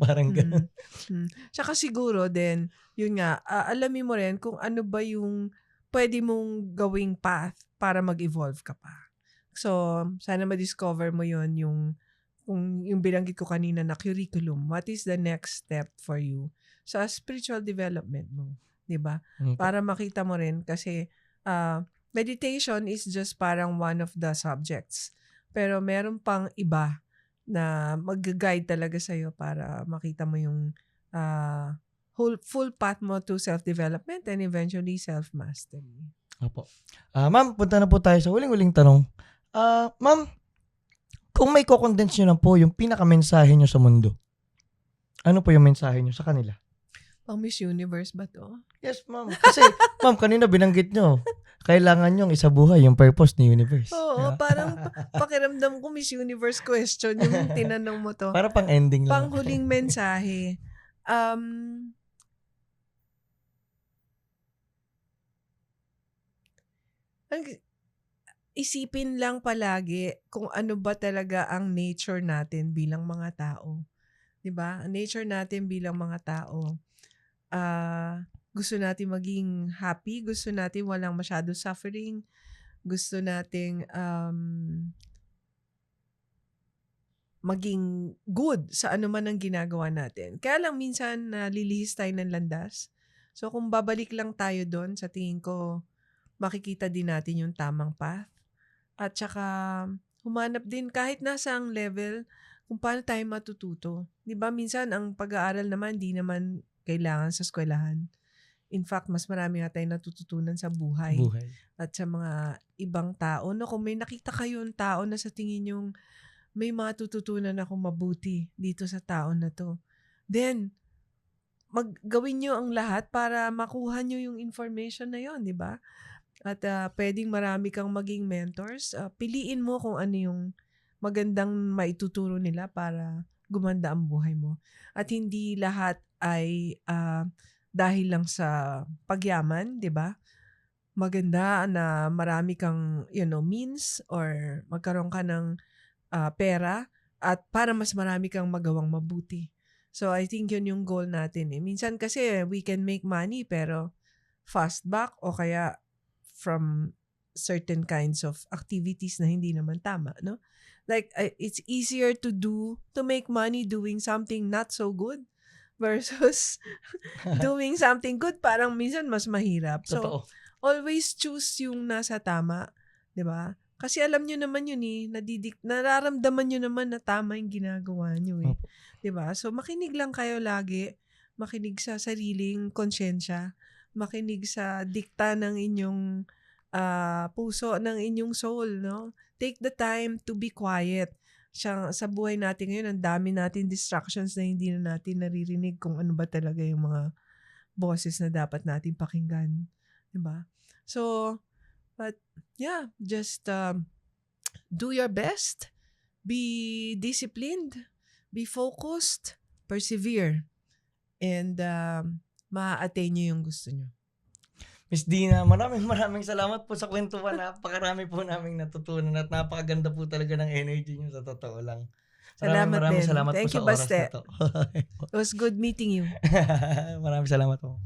Parang ganun. Tsaka siguro din, yun nga, alamin mo rin kung ano ba yung pwede mong gawing path para mag-evolve ka pa. So, sana ma-discover mo yun yung binanggit ko kanina na curriculum. What is the next step for you sa spiritual development mo? 'Di ba? Para makita mo rin kasi meditation is just parang one of the subjects. Pero meron pang iba na mag-guide talaga sa'yo para makita mo yung full path mo to self-development and eventually self-mastery. Opo. Ma'am, punta na po tayo sa huling-huling tanong. Ma'am, kung may ko-condense nyo lang po yung pinaka-mensahe nyo sa mundo, ano po yung mensahe nyo sa kanila? Pang Miss Universe ba to? Yes, ma'am. Kasi, ma'am, kanina binanggit nyo, kailangan nyong isabuhay yung purpose ni Universe. Oo, diba? Parang pakiramdam ko Miss Universe question yung tinanong mo to. Para pang ending lang. Pang huling mensahe. Isipin lang palagi kung ano ba talaga ang nature natin bilang mga tao. 'Di ba? Ang nature natin bilang mga tao. Gusto natin maging happy, gusto natin walang masyado suffering, gusto nating maging good sa ano man ang ginagawa natin. Kaya lang minsan nalilihis tayo ng landas. So kung babalik lang tayo doon, sa tingin ko makikita din natin yung tamang path. At saka humanap din kahit nasa ang level kung paano tayo matututo. 'Di ba minsan ang pag-aaral naman di naman kailangan sa eskwelahan. In fact, mas marami nga tayong natututunan sa buhay. At sa mga ibang tao. No, kung may nakita kayong tao na sa tingin yung may matututunan akong mabuti dito sa tao na to, then maggawin nyo ang lahat para makuha nyo yung information na yon, di ba? At pwedeng marami kang maging mentors. Piliin mo kung ano yung magandang maituturo nila para gumanda ang buhay mo. At hindi lahat ay dahil lang sa pagyaman, 'di ba? Maganda na marami kang, means or magkaroon ka ng pera at para mas marami kang magawang mabuti. So I think yun yung goal natin. Minsan kasi we can make money pero fast back o kaya from certain kinds of activities na hindi naman tama, no? Like it's easier to make money doing something not so good versus doing something good, parang minsan mas mahirap. So Totoo. always choose yung nasa tama, 'di ba? Kasi alam nyo naman yun nararamdaman nyo naman na tama yung ginagawa nyo eh. Opo. 'Di ba? So makinig lang kayo lagi, makinig sa sariling konsyensya, makinig sa dikta ng inyong puso, ng inyong soul, no? Take the time to be quiet. Sa buhay natin ngayon, ang dami natin distractions na hindi na natin naririnig kung ano ba talaga yung mga boses na dapat natin pakinggan. 'Di ba? So, but yeah, just do your best, be disciplined, be focused, persevere, and ma-attain nyo yung gusto nyo. Miss Dina, maraming salamat po sa kwentuhan. Napakarami po naming natutunan at napakaganda po talaga ng energy niyo sa totoo lang. Salamat Maraming din. salamat po Thank sa you, oras Baste. na to. It was good meeting you. Maraming salamat po.